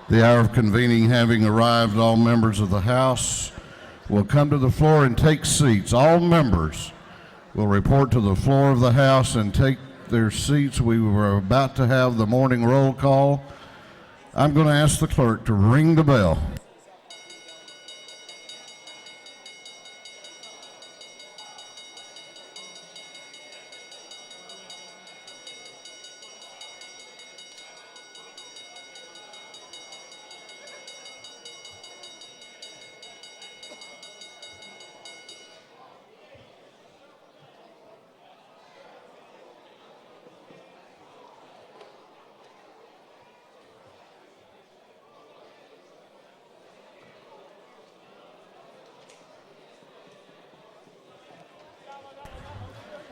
The hour of convening having arrived, all members of the House will come to the floor and take seats. All members will report to the floor of the House and take their seats. We were about to have the morning roll call. I'm going to ask the clerk to ring the bell.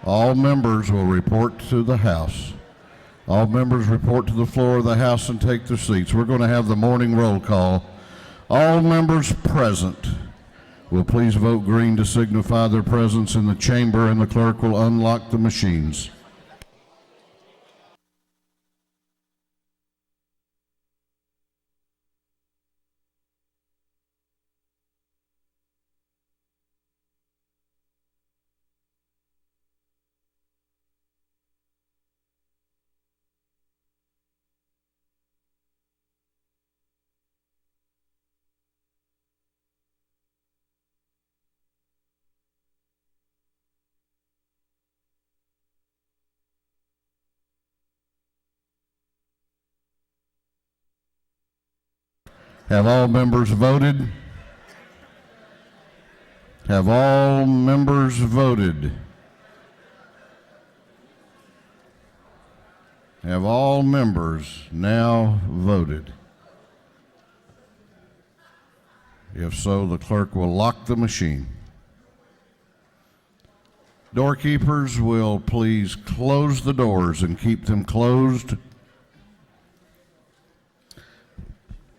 All members will report to the House. All members report to the floor of the House and take their seats. We're going to have the morning roll call. All members present will please vote green to signify their presence in the chamber, and the clerk will unlock the machines. Have all members voted? Have all members voted? Have all members now voted? If so, the clerk will lock the machine. Doorkeepers will please close the doors and keep them closed.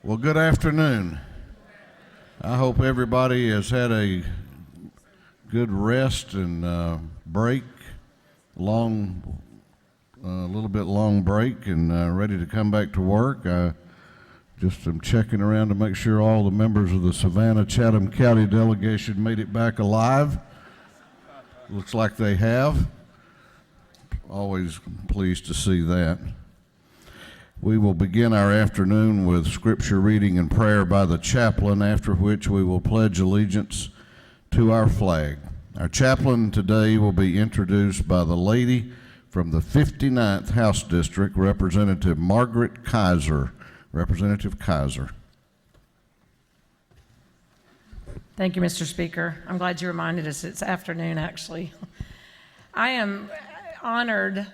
Well, good afternoon. I hope everybody has had a good rest and break, a little bit long break, and ready to come back to work. I just am checking around to make sure all the members of the Savannah-Chatham County delegation made it back alive. Looks like they have. Always pleased to see that. We will begin our afternoon with scripture reading and prayer by the chaplain, after which we will pledge allegiance to our flag. Our chaplain today will be introduced by the lady from the 59th House District, Representative Margaret Kaiser. Representative Kaiser. Thank you, Mr. Speaker. I'm glad you reminded us it's afternoon, actually. I am honored,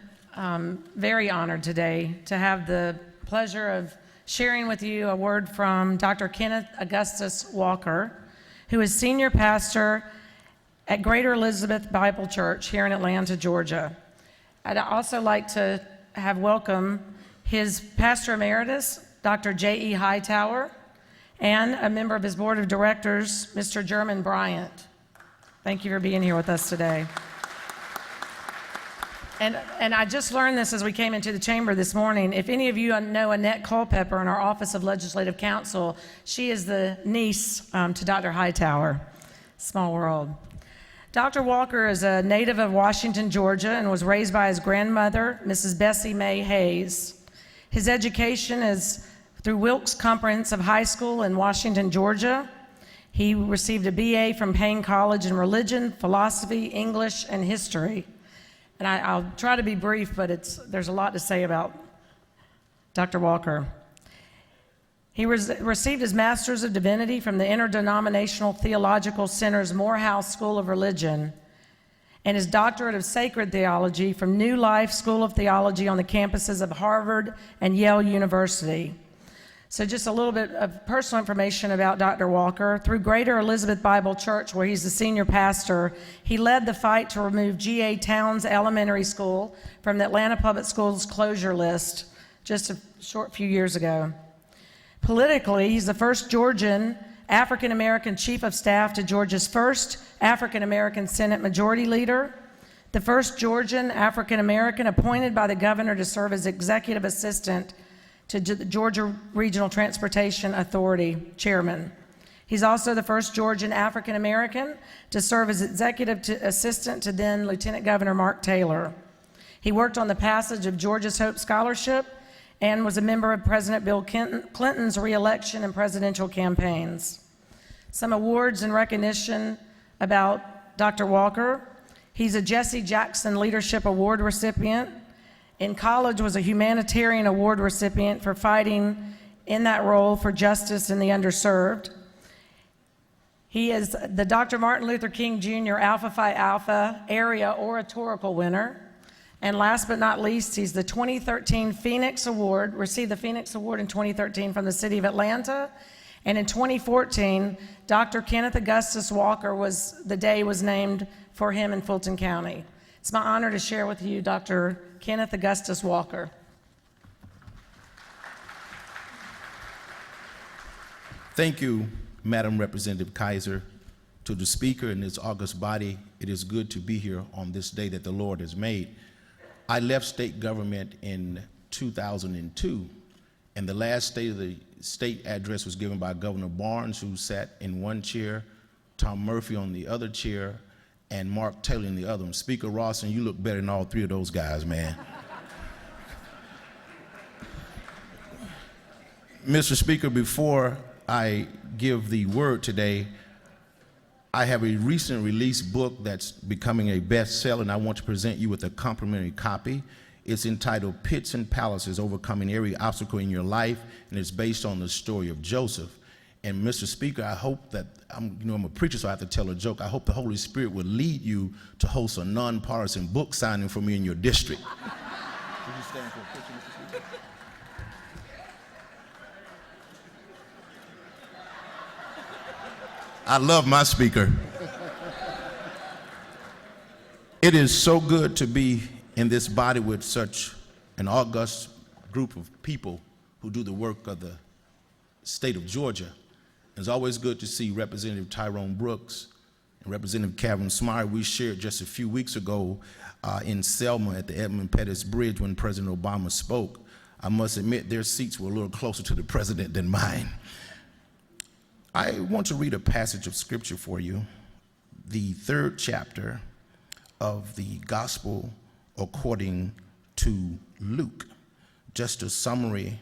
very honored today to have the pleasure of sharing with you a word from Dr. Kenneth Augustus Walker, who is senior pastor at Greater Elizabeth Bible Church here in Atlanta, Georgia. I'd also like to have welcome his pastor emeritus, Dr. J.E. Hightower, and a member of his board of directors, Mr. German Bryant. Thank you for being here with us today. And I just learned this as we came into the chamber this morning. If any of you know Annette Culpepper in our Office of Legislative Counsel, she is the niece to Dr. Hightower. Small world. Dr. Walker is a native of Washington, Georgia, and was raised by his grandmother, Mrs. Bessie Mae Hayes. His education is through Wilkes Comprehensive High School in Washington, Georgia. He received a BA from Payne College in religion, philosophy, English, and history. And I'll try to be brief, but there's a lot to say about Dr. Walker. He received his Master's of Divinity from the Interdenominational Theological Center's Morehouse School of Religion and his Doctorate of Sacred Theology from New Life School of Theology on the campuses of Harvard and Yale University. So just a little bit of personal information about Dr. Walker. Through Greater Elizabeth Bible Church, where he's the senior pastor, he led the fight to remove G.A. Towns Elementary School from the Atlanta Public Schools closure list just a short few years ago. Politically, he's the first Georgian African-American Chief of Staff to Georgia's first African-American Senate Majority Leader, the first Georgian African-American appointed by the governor to serve as executive assistant to the Georgia Regional Transportation Authority chairman. He's also the first Georgian African American to serve as executive assistant to then Lieutenant Governor Mark Taylor. He worked on the passage of Georgia's Hope Scholarship and was a member of President Bill Clinton's re-election and presidential campaigns. Some awards and recognition about Dr. Walker. He's a Jesse Jackson Leadership Award recipient. In college was a humanitarian award recipient for fighting in that role for justice in the underserved. He is the Dr. Martin Luther King Jr. Alpha Phi Alpha Area Oratorical winner. And last but not least, he's the 2013 Phoenix Award, received the Phoenix Award in 2013 from the city of Atlanta. And in 2014, Dr. Kenneth Augustus Walker was named for him in Fulton County. It's my honor to share with you Dr. Kenneth Augustus Walker. Thank you, Madam Representative Kaiser. To the Speaker and this august body, it is good to be here on this day that the Lord has made. I left state government in 2002, and the last State of the State address was given by Governor Barnes, who sat in one chair, Tom Murphy on the other chair, and Mark Taylor in the other one. Speaker Rawson, you look better than all three of those guys, man. Mr. Speaker, before I give the word today, I have a recent released book that's becoming a bestseller, and I want to present you with a complimentary copy. It's entitled Pits and Palaces, Overcoming Every Obstacle in Your Life, and it's based on the story of Joseph. And Mr. Speaker, I hope that, I'm a preacher, so I have to tell a joke. I hope the Holy Spirit will lead you to host a nonpartisan book signing for me in your district. Would you stand for a picture, Mr. Speaker? I love my speaker. It is so good to be in this body with such an august group of people who do the work of the state of Georgia. It's always good to see Representative Tyrone Brooks and Representative Kevin Smyer. We shared just a few weeks ago in Selma at the Edmund Pettus Bridge when President Obama spoke. I must admit their seats were a little closer to the president than mine. I want to read a passage of scripture for you, the 3rd chapter of the Gospel according to Luke. Just a summary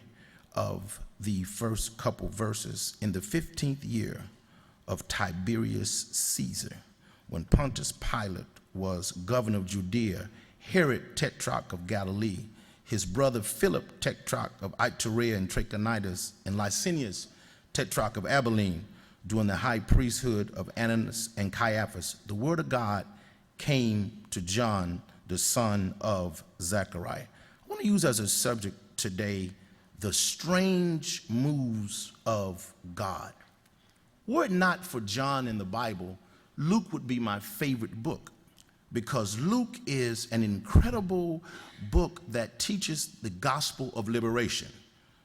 of the first couple verses. In the 15th year of Tiberius Caesar, when Pontius Pilate was governor of Judea, Herod, tetrarch of Galilee, his brother Philip, tetrarch of Iturea and Trachonitis, and Lysanias, tetrarch of Abilene, during the high priesthood of Annas and Caiaphas, the word of God came to John, the son of Zechariah. I want to use as a subject today the strange moves of God. Were it not for John in the Bible, Luke would be my favorite book, because Luke is an incredible book that teaches the gospel of liberation.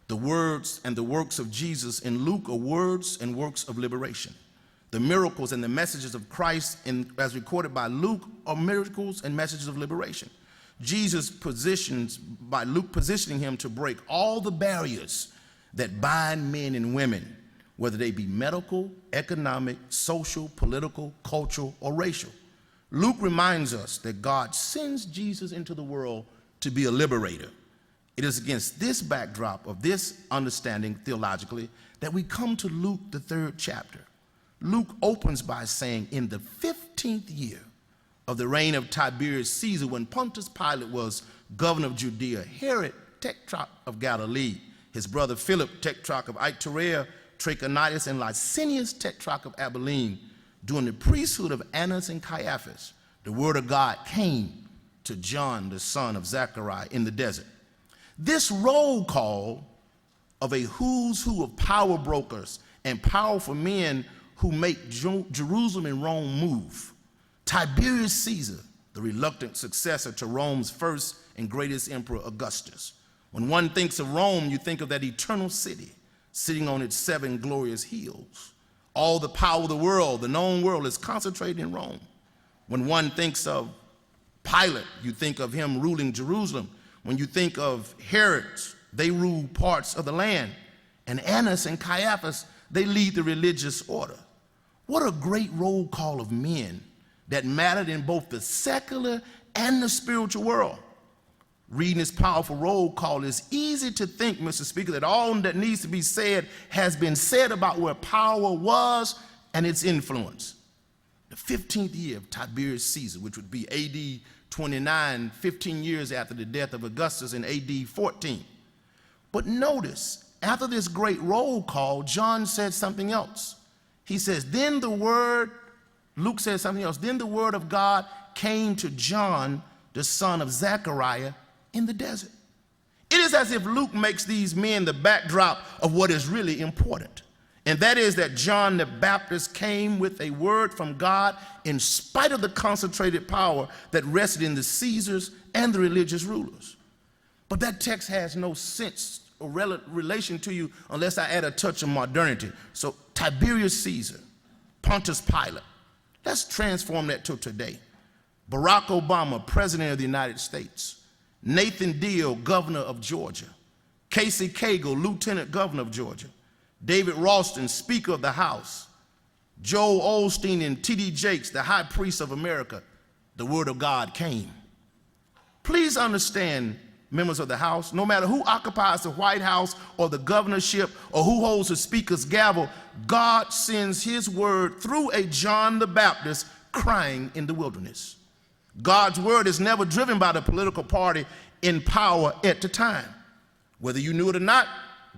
The words and the works of Jesus in Luke are words and works of liberation. The miracles and the messages of Christ, as recorded by Luke, are miracles and messages of liberation. Jesus positions, by Luke positioning him to break all the barriers that bind men and women, whether they be medical, economic, social, political, cultural, or racial. Luke reminds us that God sends Jesus into the world to be a liberator. It is against this backdrop of this understanding theologically that we come to Luke, the 3rd chapter. Luke opens by saying, in the 15th year of the reign of Tiberius Caesar, when Pontius Pilate was governor of Judea, Herod, tetrarch of Galilee, his brother Philip, tetrarch of Iturea, Trachonitis, and Lysanias, tetrarch of Abilene, during the priesthood of Annas and Caiaphas, the word of God came to John, the son of Zechariah, in the desert. This roll call of a who's who of power brokers and powerful men who make Jerusalem and Rome move. Tiberius Caesar, the reluctant successor to Rome's first and greatest emperor, Augustus. When one thinks of Rome, you think of that eternal city sitting on its 7 glorious hills. All the power of the world, the known world, is concentrated in Rome. When one thinks of Pilate, you think of him ruling Jerusalem. When you think of Herod, They rule parts of the land. And Annas and Caiaphas, they lead the religious order. What a great roll call of men that mattered in both the secular and the spiritual world. Reading this powerful roll call, it's easy to think, Mr. Speaker, that all that needs to be said has been said about where power was and its influence. The 15th year of Tiberius Caesar, which would be AD 29, 15 years after the death of Augustus in AD 14. But notice, after this great roll call, John said something else. He says, Luke says something else. Then the word of God came to John, the son of Zechariah, in the desert. It is as if Luke makes these men the backdrop of what is really important. And that is that John the Baptist came with a word from God in spite of the concentrated power that rested in the Caesars and the religious rulers. But that text has no sense or relation to you unless I add a touch of modernity. So Tiberius Caesar, Pontius Pilate, let's transform that to today. Barack Obama, President of the United States. Nathan Deal, Governor of Georgia. Casey Cagle, Lieutenant Governor of Georgia. David Ralston, Speaker of the House. Joel Osteen and T.D. Jakes, the High Priest of America. The word of God came. Please understand, members of the House, no matter who occupies the White House or the governorship or who holds the Speaker's gavel, God sends his word through a John the Baptist crying in the wilderness. God's word is never driven by the political party in power at the time. Whether you knew it or not,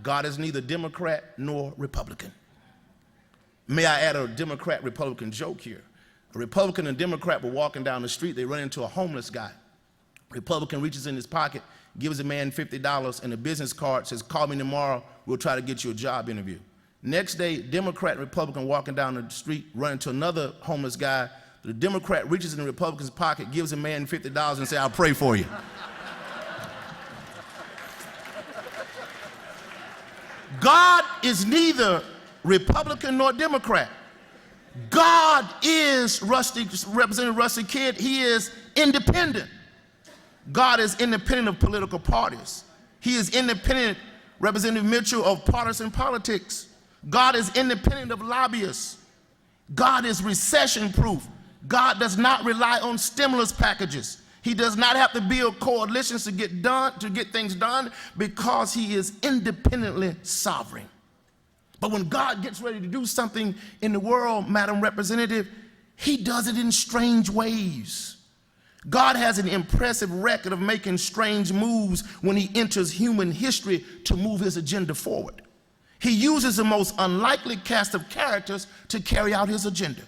God is neither Democrat nor Republican. May I add a Democrat-Republican joke here? A Republican and Democrat were walking down the street. They run into a homeless guy. Republican reaches in his pocket, gives the man $50 and a business card, says, "Call me tomorrow, we'll try to get you a job interview." Next day, Democrat and Republican walking down the street, run into another homeless guy. The Democrat reaches in the Republican's pocket, gives the man $50 and says, "I'll pray for you." God is neither Republican nor Democrat. God is Representative Rusty Kidd. He is independent. God is independent of political parties. He is independent, Representative Mitchell, of partisan politics. God is independent of lobbyists. God is recession-proof. God does not rely on stimulus packages. He does not have to build coalitions to get things done because he is independently sovereign. But when God gets ready to do something in the world, Madam Representative, he does it in strange ways. God has an impressive record of making strange moves when he enters human history to move his agenda forward. He uses the most unlikely cast of characters to carry out his agenda.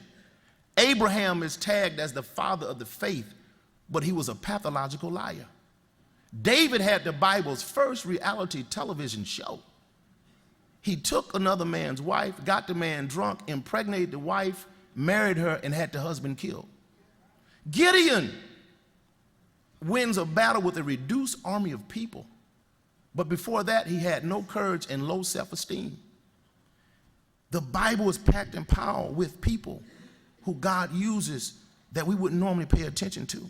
Abraham is tagged as the father of the faith, but he was a pathological liar. David had the Bible's first reality television show. He took another man's wife, got the man drunk, impregnated the wife, married her, and had the husband killed. Gideon wins a battle with a reduced army of people, but before that, he had no courage and low self-esteem. The Bible is packed in power with people who God uses that we wouldn't normally pay attention to.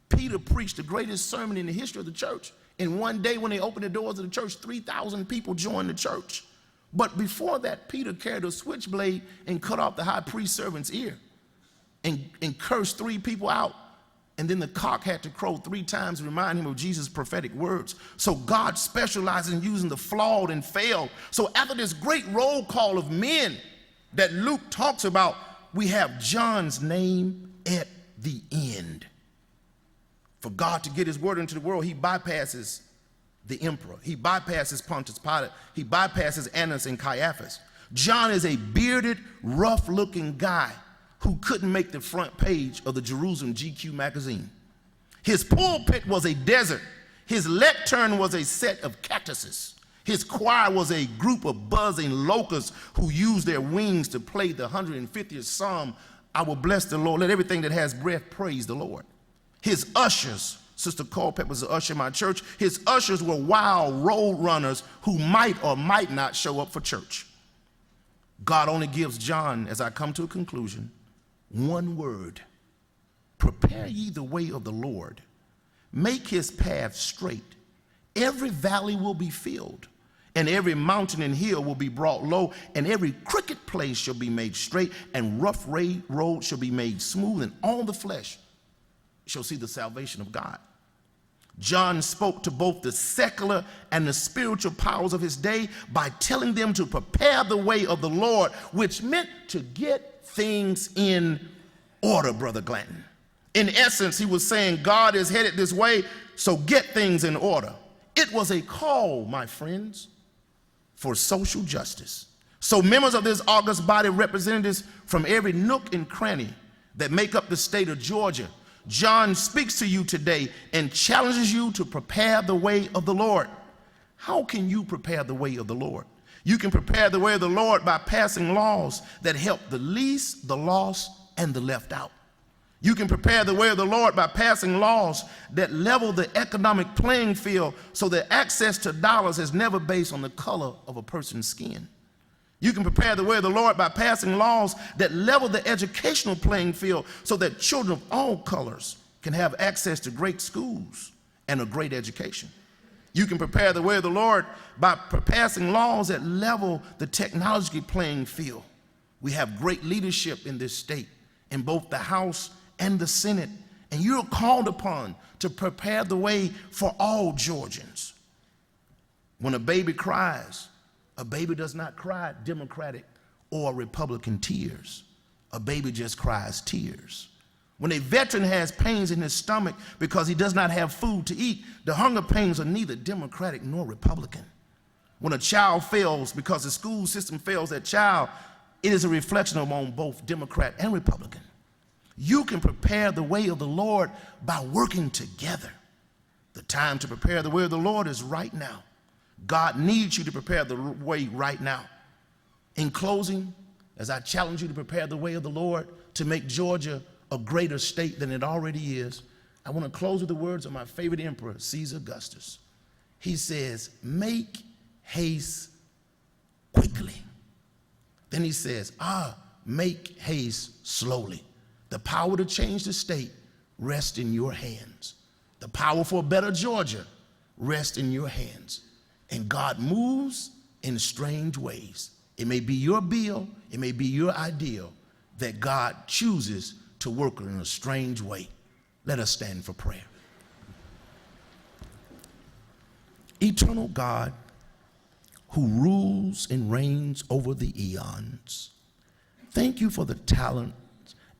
Peter preached the greatest sermon in the history of the church. In one day when they opened the doors of the church, 3,000 people joined the church. But before that, Peter carried a switchblade and cut off the high priest servant's ear and cursed 3 people out. And then the cock had to crow 3 times to remind him of Jesus' prophetic words. So God specializes in using the flawed and failed. So after this great roll call of men that Luke talks about, we have John's name at the end. For God to get his word into the world, he bypasses the emperor. He bypasses Pontius Pilate. He bypasses Annas and Caiaphas. John is a bearded, rough-looking guy who couldn't make the front page of the Jerusalem GQ magazine. His pulpit was a desert. His lectern was a set of cactuses. His choir was a group of buzzing locusts who used their wings to play the 150th Psalm, "I will bless the Lord. Let everything that has breath praise the Lord." His ushers, Sister Culpepper was the usher in my church, his ushers were wild road runners who might or might not show up for church. God only gives John, as I come to a conclusion, one word: prepare ye the way of the Lord, make his path straight. every valley will be filled, and every mountain and hill will be brought low, and every crooked place shall be made straight, and rough road shall be made smooth, and all the flesh shall see the salvation of God. John spoke to both the secular and the spiritual powers of his day by telling them to prepare the way of the Lord, which meant to get things in order, Brother Glanton. In essence, he was saying God is headed this way, so get things in order. It was a call, my friends, for social justice. So members of this august body, representatives from every nook and cranny that make up the state of Georgia, John speaks to you today and challenges you to prepare the way of the Lord. How can you prepare the way of the Lord? You can prepare the way of the Lord by passing laws that help the least, the lost, and the left out. You can prepare the way of the Lord by passing laws that level the economic playing field so that access to dollars is never based on the color of a person's skin. You can prepare the way of the Lord by passing laws that level the educational playing field so that children of all colors can have access to great schools and a great education. You can prepare the way of the Lord by passing laws that level the technology playing field. We have great leadership in this state, in both the House and the Senate, and you're called upon to prepare the way for all Georgians. When a baby cries, a baby does not cry Democratic or Republican tears. A baby just cries tears. When a veteran has pains in his stomach because he does not have food to eat, the hunger pains are neither Democratic nor Republican. When a child fails because the school system fails that child, it is a reflection on both Democrat and Republican. You can prepare the way of the Lord by working together. The time to prepare the way of the Lord is right now. God needs you to prepare the way right now. In closing, as I challenge you to prepare the way of the Lord to make Georgia a greater state than it already is, I want to close with the words of my favorite emperor, Caesar Augustus. He says, make haste quickly. Then he says, make haste slowly. The power to change the state rests in your hands. The power for a better Georgia rests in your hands. And God moves in strange ways. It may be your bill, it may be your ideal, that God chooses to work in a strange way. Let us stand for prayer. Eternal God, who rules and reigns over the eons, thank you for the talents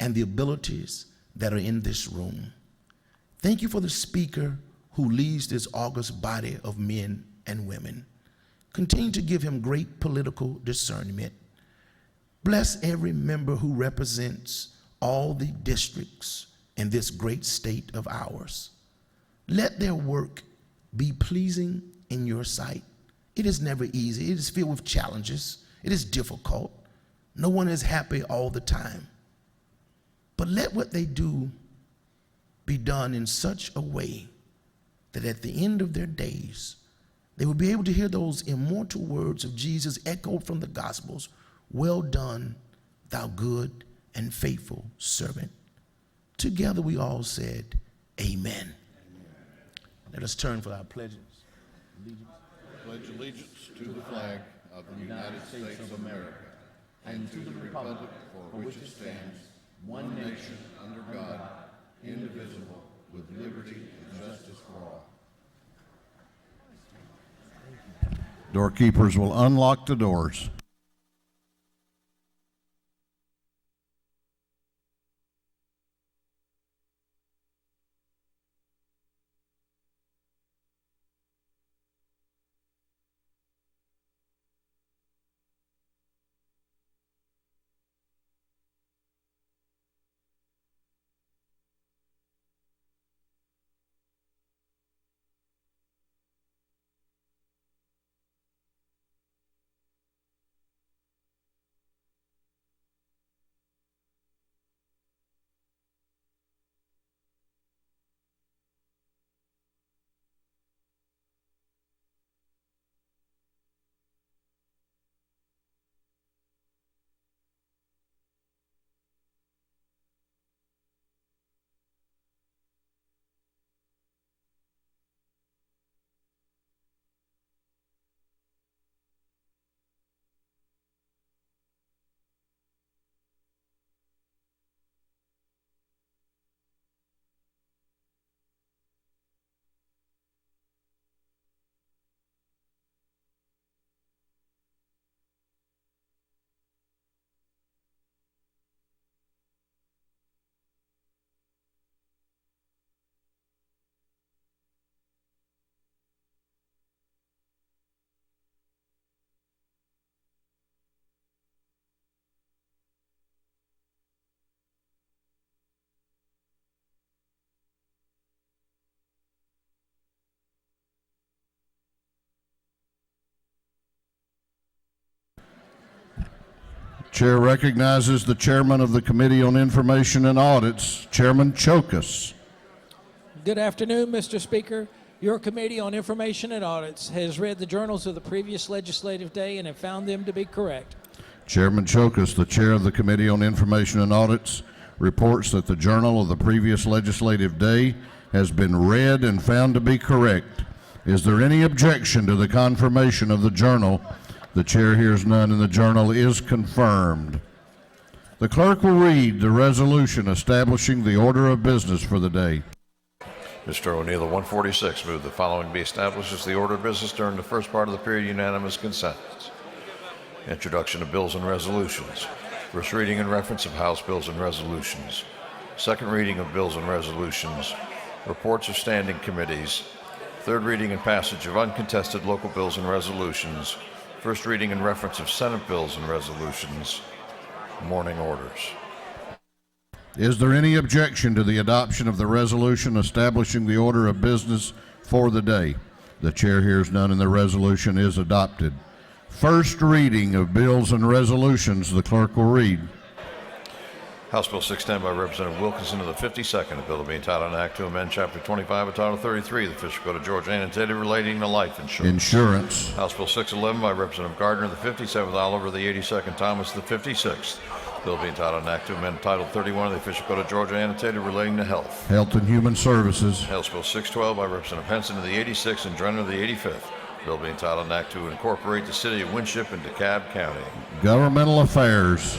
and the abilities that are in this room. Thank you for the speaker who leads this august body of men and women. Continue to give him great political discernment. Bless every member who represents all the districts in this great state of ours. Let their work be pleasing in your sight. It is never easy. It is filled with challenges. It is difficult. No one is happy all the time. But let what they do be done in such a way that at the end of their days, they will be able to hear those immortal words of Jesus echoed from the Gospels, well done, thou good and faithful servant. Together we all said, amen. Let us turn for our pledges. Pledge allegiance to the flag of the United States of America and to the republic for which it stands, one nation under God, indivisible, with liberty and justice for all. Doorkeepers will unlock the doors. Chair recognizes the chairman of the Committee on Information and Audits, Chairman Chokas. Good afternoon, Mr. Speaker. Your Committee on Information and Audits has read the journals of the previous legislative day and have found them to be correct. Chairman Chokas, the chair of the Committee on Information and Audits, reports that the journal of the previous legislative day has been read and found to be correct. Is there any objection to the confirmation of the journal? The chair hears none, and the journal is confirmed. The clerk will read the resolution establishing the order of business for the day. Mr. O'Neill, 146, move the following be established as the order of business during the first part of the period. Unanimous consent. Introduction of bills and resolutions. First reading and reference of House bills and resolutions. Second reading of bills and resolutions. Reports of standing committees. Third reading and passage of uncontested local bills and resolutions. First reading and reference of Senate bills and resolutions. Morning orders. Is there any objection to the adoption of the resolution establishing the order of business for the day? The chair hears none, and the resolution is adopted. First reading of bills and resolutions, the clerk will read. House Bill 610 by Representative Wilkinson of the 52nd, a bill to be entitled an act to amend Chapter 25 of Title 33 of the Official Code of Georgia annotated relating to life insurance. House Bill 611 by Representative Gardner of the 57th, Oliver of the 82nd, Thomas of the 56th. Bill being entitled an act to amend Title 31 of the Official Code of Georgia annotated relating to health. Health and Human Services. House Bill 612 by Representative Henson of the 86th and Drenner of the 85th. Bill being entitled an act to incorporate the city of Winship into DeKalb County. Governmental Affairs.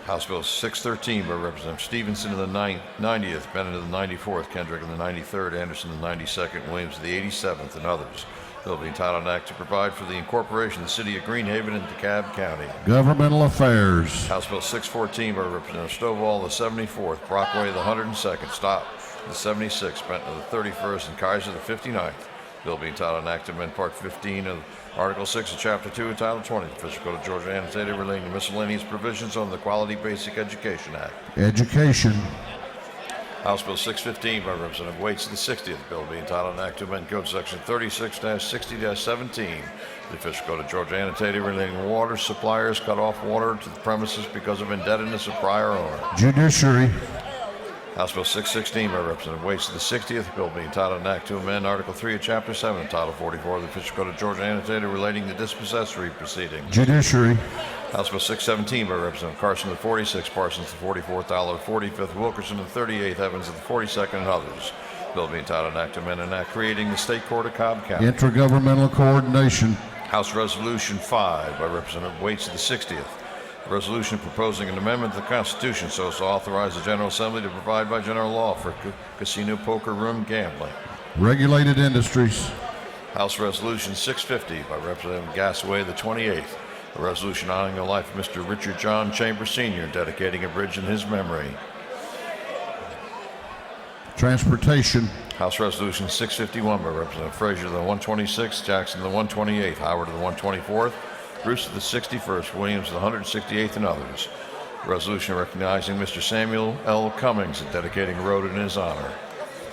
House Bill 613 by Representative Stevenson of the 90th, Bennett of the 94th, Kendrick of the 93rd, Anderson of the 92nd, Williams of the 87th, and others. Bill being entitled an act to provide for the incorporation of the city of Greenhaven into DeKalb County. Governmental Affairs. House Bill 614 by Representative Stovall of the 74th, Brockway of the 102nd, Stott of the 76th, Benton of the 31st, and Kaiser of the 59th. Bill being entitled an act to amend Part 15 of Article 6 of Chapter 2 of Title 20 of the Official Code of Georgia annotated relating to miscellaneous provisions on the Quality Basic Education Act. Education. House Bill 615 by Representative Waits of the 60th. Bill being entitled an act to amend Code Section 36-60-17 of the Official Code of Georgia annotated relating to water suppliers cut off water to the premises because of indebtedness of prior owner. Judiciary. House Bill 616 by Representative Waits of the 60th. Bill being entitled an act to amend Article 3 of Chapter 7 of Title 44 of the Official Code of Georgia annotated relating to dispossessory proceedings. Judiciary. House Bill 617 by Representative Carson of the 46th, Parsons of the 44th, Dollar of the 45th, Wilkerson of the 38th, Evans of the 42nd, and others. Bill being entitled an act to amend an act creating the State Court of Cobb County. Intergovernmental Coordination. House Resolution 5 by Representative Waits of the 60th. A resolution proposing an amendment to the Constitution so as to authorize the General Assembly to provide by general law for casino poker room gambling. Regulated Industries. House Resolution 650 by Representative Gasaway of the 28th. A resolution honoring the life of Mr. Richard John Chambers Sr., dedicating a bridge in his memory. Transportation. House Resolution 651 by Representative Frazier of the 126th, Jackson of the 128th, Howard of the 124th, Bruce of the 61st, Williams of the 168th, and others. A resolution recognizing Mr. Samuel L. Cummings and dedicating a road in his honor.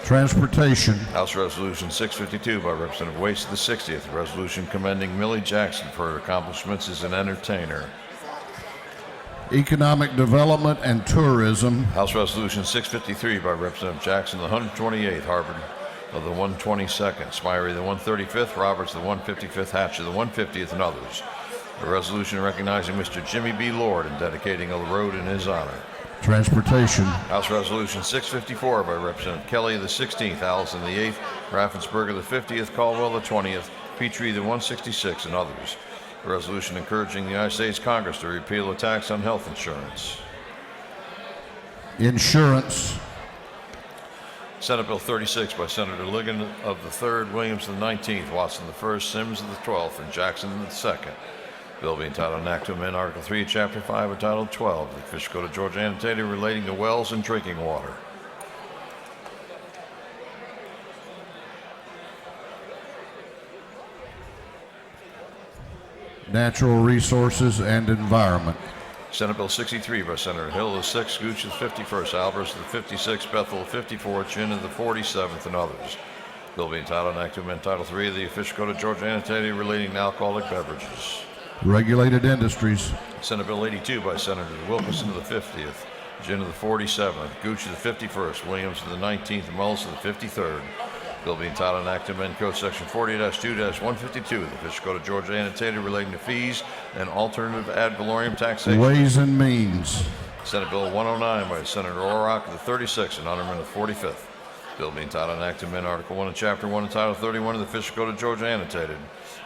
Transportation. House Resolution 652 by Representative Waits of the 60th. A resolution commending Millie Jackson for her accomplishments as an entertainer. Economic Development and Tourism. House Resolution 653 by Representative Jackson of the 128th, Harvard of the 122nd, Smyrie of the 135th, Roberts of the 155th, Hatch of the 150th, and others. A resolution recognizing Mr. Jimmy B. Lord and dedicating a road in his honor. Transportation. House Resolution 654 by Representative Kelly of the 16th, Allison of the 8th, Raffensperger of the 50th, Caldwell of the 20th, Petrie of the 166, and others. A resolution encouraging the United States Congress to repeal a tax on health insurance. Insurance. Senate Bill 36 by Senator Ligon of the 3rd, Williams of the 19th, Watson of the 1st, Sims of the 12th, and Jackson of the 2nd. Bill being entitled an act to amend Article 3 of Chapter 5 of Title 12 of the Official Code of Georgia annotated relating to wells and drinking water. Natural Resources and Environment. Senate Bill 63 by Senator Hill of the 6th, Gooch of the 51st, Albers of the 56th, Bethel of the 54th, Chin of the 47th, and others. Bill being entitled an act to amend Title 3 of the Official Code of Georgia annotated relating to alcoholic beverages. Regulated Industries. Senate Bill 82 by Senator Wilkinson to the 50th, Ginn to the 47th, Gooch to the 51st, Williams to the 19th, and Mullis to the 53rd. Bill being entitled an act to amend Code Section 40-2-152 of the Official Code of Georgia annotated relating to fees and alternative ad valorem taxation. Ways and Means. Senate Bill 109 by Senator Orrock of the 36th and Honorman of the 45th. Bill being entitled an act to amend Article 1 of Chapter 1 and Title 31 of the Official Code of Georgia annotated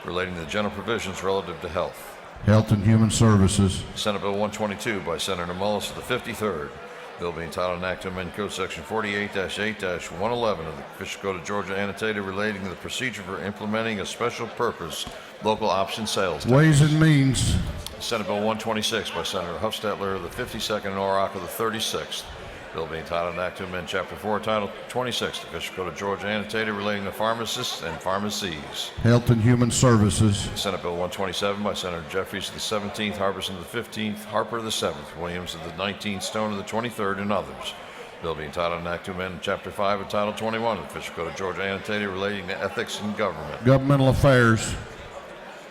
relating to the general provisions relative to health. Health and Human Services. Senate Bill 122 by Senator Mullis of the 53rd. Bill being entitled an act to amend Code Section 48-8-111 of the Official Code of Georgia annotated relating to the procedure for implementing a special purpose local option sales tax. Ways and Means. Senate Bill 126 by Senator Huffstetler of the 52nd and Orrock of the 36th. Bill being entitled an act to amend Chapter 4, Title 26, Official Code of Georgia annotated relating to pharmacists and pharmacies. Health and Human Services. Senate Bill 127 by Senator Jeffries of the 17th, Harbison of the 15th, Harper of the 7th, Williams of the 19th, Stone of the 23rd, and others. Bill being entitled an act to amend Chapter 5 of Title 21 of the Official Code of Georgia annotated relating to ethics in government. Governmental Affairs.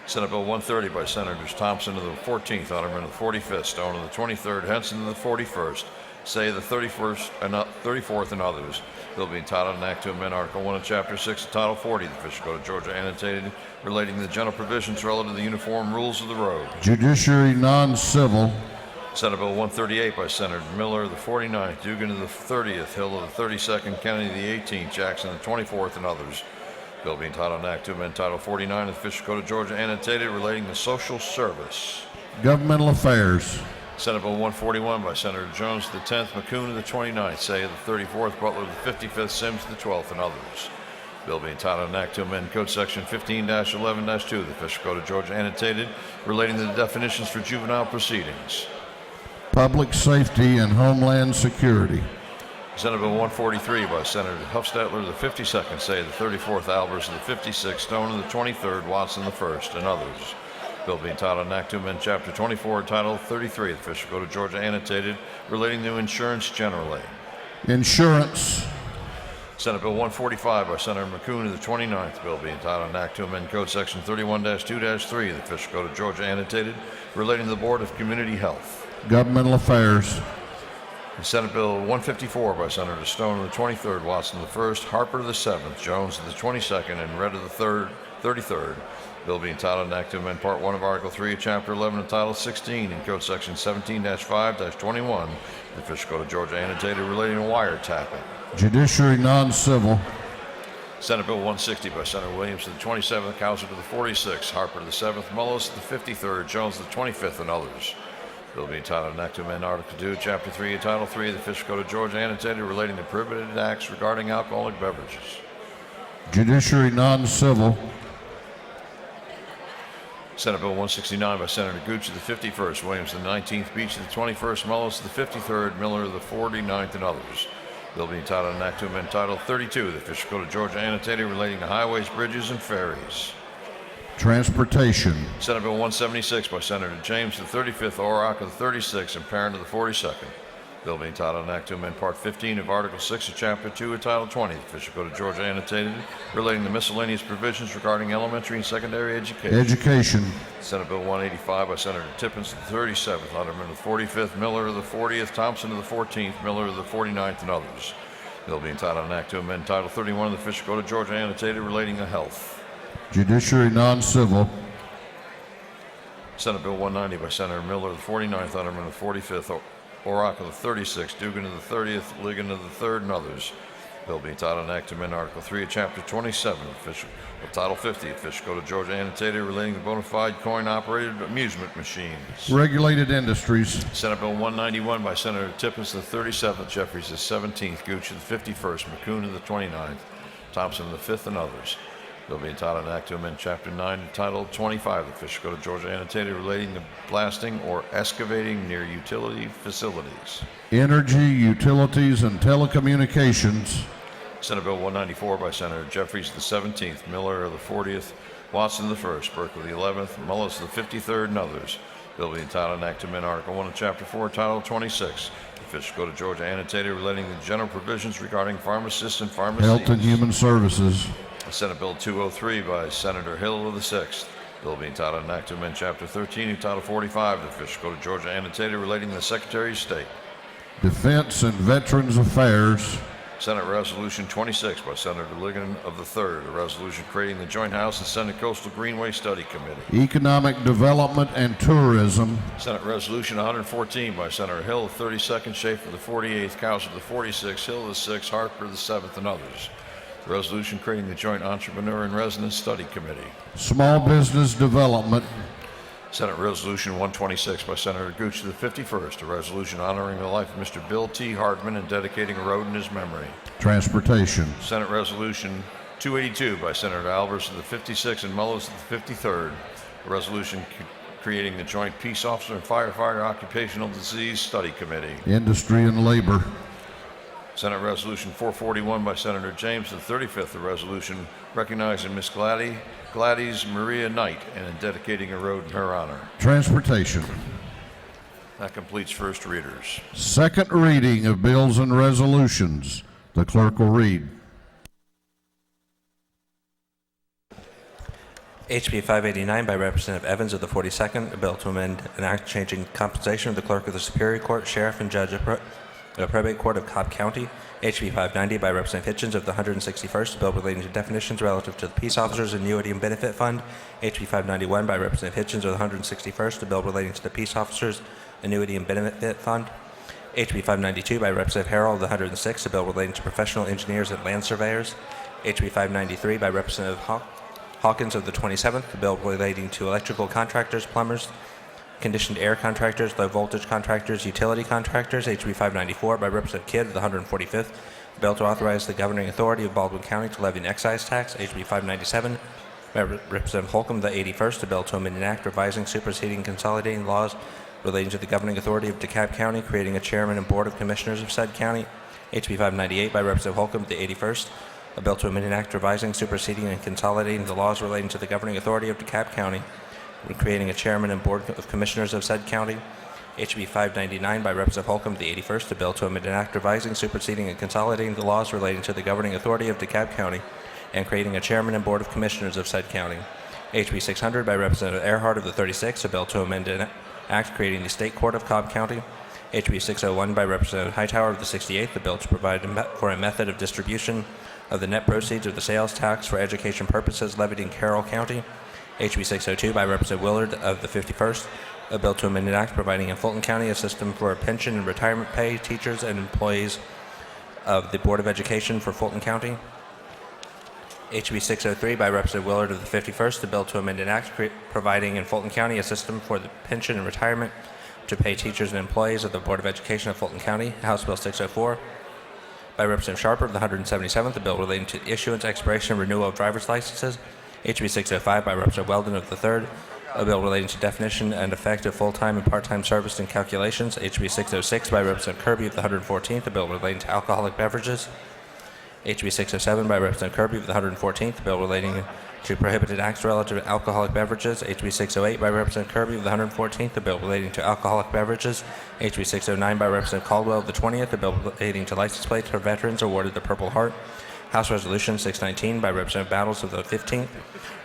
Senate Bill 130 by Senators Thompson of the 14th, Otterman of the 45th, Stone of the 23rd, Henson of the 41st, Say the 31st and 34th, and others. Bill being entitled an act to amend Article 1 of Chapter 6 of Title 40 of the Official Code of Georgia annotated relating to the general provisions relative to the uniform rules of the road. Judiciary Non-Civil. Senate Bill 138 by Senator Miller of the 49th, Dugan of the 30th, Hill of the 32nd, Kennedy of the 18th, Jackson of the 24th, and others. Bill being entitled an act to amend Title 49 of the Official Code of Georgia annotated relating to social service. Governmental Affairs. Senate Bill 141 by Senator Jones of the 10th, McCoon of the 29th, Say of the 34th, Butler of the 55th, Sims of the 12th, and others. Bill being entitled an act to amend Code Section 15-11-2 of the Official Code of Georgia annotated relating to the definitions for juvenile proceedings. Public Safety and Homeland Security. Senate Bill 143 by Senator Huffstetler of the 52nd, Say of the 34th, Albers of the 56th, Stone of the 23rd, Watson the 1st, and others. Bill being entitled an act to amend Chapter 24, Title 33 of the Official Code of Georgia annotated relating to insurance generally. Insurance. Senate Bill 145 by Senator McCoon of the 29th. Bill being entitled an act to amend Code Section 31-2-3 of the Official Code of Georgia annotated relating to the Board of Community Health. Governmental Affairs. And Senate Bill 154 by Senator Stone of the 23rd, Watson of the 1st, Harper of the 7th, Jones of the 22nd, and Red of the 33rd. Bill being entitled an act to amend Part 1 of Article 3 of Chapter 11 of Title 16 in Code Section 17-5-21 of the Official Code of Georgia annotated relating to wiretapping. Judiciary Non-Civil. Senate Bill 160 by Senator Williams to the 27th, Council to the 46th, Harper to the 7th, Mullis to the 53rd, Jones to the 25th, and others. Bill being entitled an act to amend Article 2, Chapter 3 of Title 3 of the Official Code of Georgia annotated relating to prohibited acts regarding alcoholic beverages. Judiciary Non-Civil. Senate Bill 169 by Senator Gooch of the 51st, Williams of the 19th, Beach of the 21st, Mullis of the 53rd, Miller of the 49th, and others. Bill being entitled an act to amend Title 32 of the Official Code of Georgia annotated relating to highways, bridges, and ferries. Transportation. Senate Bill 176 by Senator James of the 35th, Orrock of the 36th, and Parent of the 42nd. Bill being entitled an act to amend Part 15 of Article 6 of Chapter 2 of Title 20 of the Official Code of Georgia annotated relating to miscellaneous provisions regarding elementary and secondary education. Education. Senate Bill 185 by Senator Tippins of the 37th, Otterman of the 45th, Miller of the 40th, Thompson of the 14th, Miller of the 49th, and others. Bill being entitled an act to amend Title 31 of the Official Code of Georgia annotated relating to health. Judiciary Non-Civil. Senate Bill 190 by Senator Miller of the 49th, Otterman of the 45th, Orrock of the 36th, Dugan of the 30th, Ligon of the 3rd, and others. Bill being entitled an act to amend Article 3 of Chapter 27 of Title 50 Official Code of Georgia annotated relating to bona fide coin-operated amusement machines. Regulated Industries. Senate Bill 191 by Senator Tippins of the 37th, Jeffries of the 17th, Gooch of the 51st, McCoon of the 29th, Thompson of the 5th, and others. Bill being entitled an act to amend Chapter 9 of Title 25 of the Official Code of Georgia annotated relating to blasting or excavating near utility facilities. Energy, Utilities, and Telecommunications. Senate Bill 194 by Senator Jeffries of the 17th, Miller of the 40th, Watson of the 1st, Burke of the 11th, Mullis of the 53rd, and others. Bill being entitled an act to amend Article 1 of Chapter 4, Title 26, the Official Code of Georgia annotated relating to general provisions regarding pharmacists and pharmacies. Health and Human Services. Senate Bill 203 by Senator Hill of the 6th, Bill being titled an act to amend Chapter 13 and Title 45 of the Official Code of Georgia annotated relating to the Secretary of State. Defense and Veterans Affairs. Senate Resolution 26 by Senator Ligon of the 3rd, a resolution creating the Joint House and Senate Coastal Greenway Study Committee. Economic Development and Tourism. Senate Resolution 114 by Senator Hill of 32nd, Schaefer the 48th, Cowser the 46th, Hill the 6th, Harper the 7th, and others. The resolution creating the Joint Entrepreneur and Residence Study Committee. Small Business Development. Senate Resolution 126 by Senator Gooch the 51st, a resolution honoring the life of Mr. Bill T. Hardman and dedicating a road in his memory. Transportation. Senate Resolution 282 by Senator Albers of the 56th and Mullis of the 53rd, a resolution creating the Joint Peace Officer and Firefighter Occupational Disease Study Committee. Industry and Labor. Senate Resolution 441 by Senator James the 35th, a resolution recognizing Miss Gladys Maria Knight and dedicating a road in her honor. Transportation. That completes first readers. Second reading of bills and resolutions. The clerk will read. HB 589 by Representative Evans of the 42nd, a bill to amend an act changing compensation of the clerk of the Superior Court, sheriff, and judge of the probate court of Cobb County. HB 590 by Representative Hitchens of the 161st, a bill relating to definitions relative to the Peace Officers Annuity and Benefit Fund. HB 591 by Representative Hitchens of the 161st, a bill relating to the Peace Officers Annuity and Benefit Fund. HB 592 by Representative Harrell of the 106th, a bill relating to professional engineers and land surveyors. HB 593 by Representative Hawkins of the 27th, a bill relating to electrical contractors, plumbers, conditioned air contractors, low voltage contractors, utility contractors. HB 594 by Representative Kidd of the 145th, a bill to authorize the governing authority of Baldwin County to levy an excise tax. HB 597 by Representative Holcomb of the 81st, a bill to amend an act revising, superseding, consolidating laws relating to the governing authority of DeKalb County, creating a chairman and board of commissioners of said county. HB 598 by Representative Holcomb of the 81st, a bill to amend an act revising, superseding, and consolidating the laws relating to the governing authority of DeKalb County, creating a chairman and board of commissioners of said county. HB 599 by Representative Holcomb of the 81st, a bill to amend an act revising, superseding, and consolidating the laws relating to the governing authority of DeKalb County and creating a chairman and board of commissioners of said county. HB 600 by Representative Earhart of the 36th, a bill to amend an act creating the State Court of Cobb County. HB 601 by Representative Hightower of the 68th, a bill to provide for a method of distribution of the net proceeds of the sales tax for education purposes levied in Carroll County. HB 602 by Representative Willard of the 51st, a bill to amend an act providing in Fulton County a system for pension and retirement pay teachers and employees of the Board of Education for Fulton County. HB 603 by Representative Willard of the 51st, a bill to amend an act providing in Fulton County a system for the pension and retirement to pay teachers and employees of the Board of Education of Fulton County. House Bill 604 by Representative Sharper of the 177th, a bill relating to the issuance, expiration, and renewal of driver's licenses. HB 605 by Representative Weldon of the 3rd, a bill relating to definition and effect of full-time and part-time service and calculations. HB 606 by Representative Kirby of the 114th, a bill relating to alcoholic beverages. HB 607 by Representative Kirby of the 114th, a bill relating to prohibited acts relative to alcoholic beverages. HB 608 by Representative Kirby of the 114th, a bill relating to alcoholic beverages. HB 609 by Representative Caldwell of the 20th, a bill relating to license plates for veterans awarded the Purple Heart. House Resolution 619 by Representative Battles of the 15th,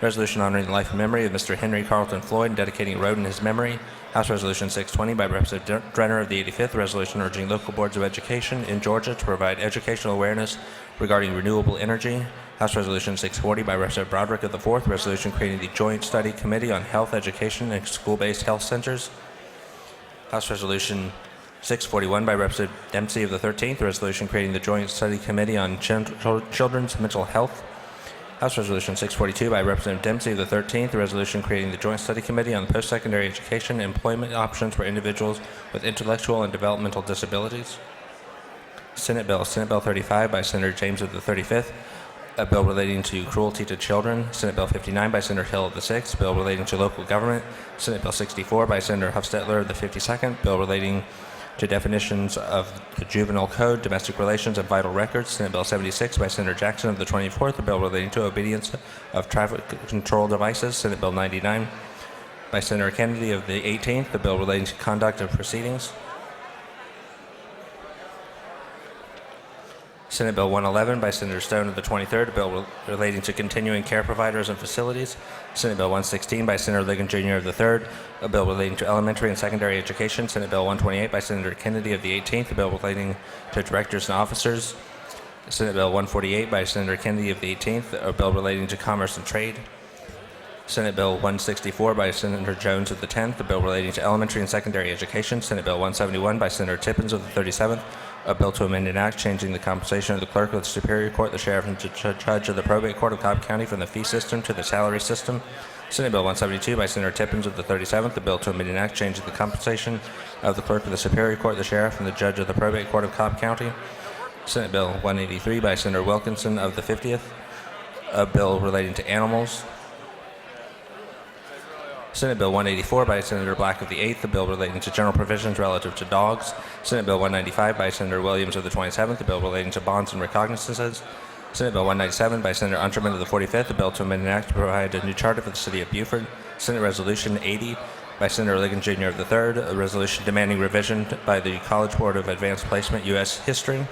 resolution honoring the life and memory of Mr. Henry Carlton Floyd and dedicating a road in his memory. House Resolution 620 by Representative Drenner of the 85th, resolution urging local boards of education in Georgia to provide educational awareness regarding renewable energy. House Resolution 640 by Representative Broderick of the 4th, resolution creating the Joint Study Committee on Health, Education, and School-Based Health Centers. House Resolution 641 by Representative Dempsey of the 13th, resolution creating the Joint Study Committee on Children's Mental Health. House Resolution 642 by Representative Dempsey of the 13th, resolution creating the Joint Study Committee on Post-Secondary Education and Employment Options for Individuals with Intellectual and Developmental Disabilities. Senate Bill 35 by Senator James of the 35th, a bill relating to cruelty to children. Senate Bill 59 by Senator Hill of the 6th, bill relating to local government. Senate Bill 64 by Senator Hufstetler of the 52nd, bill relating to definitions of the Juvenile Code, domestic relations, and vital records. Senate Bill 76 by Senator Jackson of the 24th, a bill relating to obedience of traffic control devices. Senate Bill 99 by Senator Kennedy of the 18th, the bill relating to conduct of proceedings. Senate Bill 111 by Senator Stone of the 23rd, a bill relating to continuing care providers and facilities. Senate Bill 116 by Senator Ligon Jr. of the 3rd, a bill relating to elementary and secondary education. Senate Bill 128 by Senator Kennedy of the 18th, a bill relating to directors and officers. Senate Bill 148 by Senator Kennedy of the 18th, a bill relating to commerce and trade. Senate Bill 164 by Senator Jones of the 10th, a bill relating to elementary and secondary education. Senate Bill 171 by Senator Tippins of the 37th, a bill to amend an act changing the compensation of the clerk of the Superior Court, the sheriff, and judge of the probate court of Cobb County from the fee system to the salary system. Senate Bill 172 by Senator Tippins of the 37th, a bill to amend an act changing the compensation of the clerk of the Superior Court, the sheriff, and the judge of the probate court of Cobb County. Senate Bill 183 by Senator Wilkinson of the 50th, a bill relating to animals. Senate Bill 184 by Senator Black of the 8th, a bill relating to general provisions relative to dogs. Senate Bill 195 by Senator Williams of the 27th, a bill relating to bonds and recognizances. Senate Bill 197 by Senator Unterman of the 45th, a bill to amend an act to provide a new charter for the city of Beaufort. Senate Resolution 80 by Senator Ligon Jr. of the 3rd, a resolution demanding revision by the College Board of Advanced Placement, U.S. History.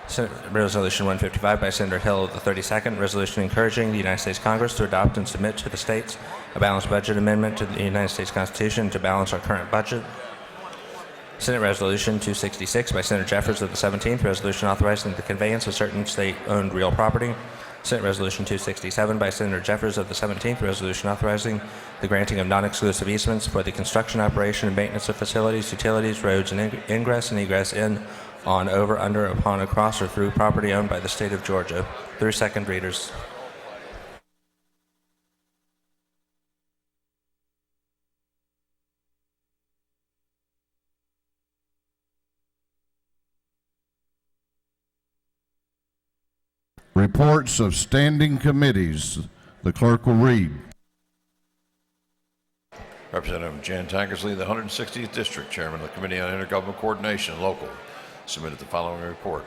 Senate Resolution 155 by Senator Hill of the 32nd, resolution encouraging the United States Congress to adopt and submit to the states a balanced budget amendment to the United States Constitution to balance our current budget. Senate Resolution 266 by Senator Jeffers of the 17th, resolution authorizing the conveyance of certain state-owned real property. Senate Resolution 267 by Senator Jeffers of the 17th, resolution authorizing the granting of non-exclusive easements for the construction, operation, and maintenance of facilities, utilities, roads, and ingress and egress in, on, over, under, upon, across, or through property owned by the state of Georgia. Through second readers. Reports of standing committees. The clerk will read. Representative Jan Tankersley, the 160th District Chairman of the Committee on Intergovernmental Coordination, Local, submitted the following report.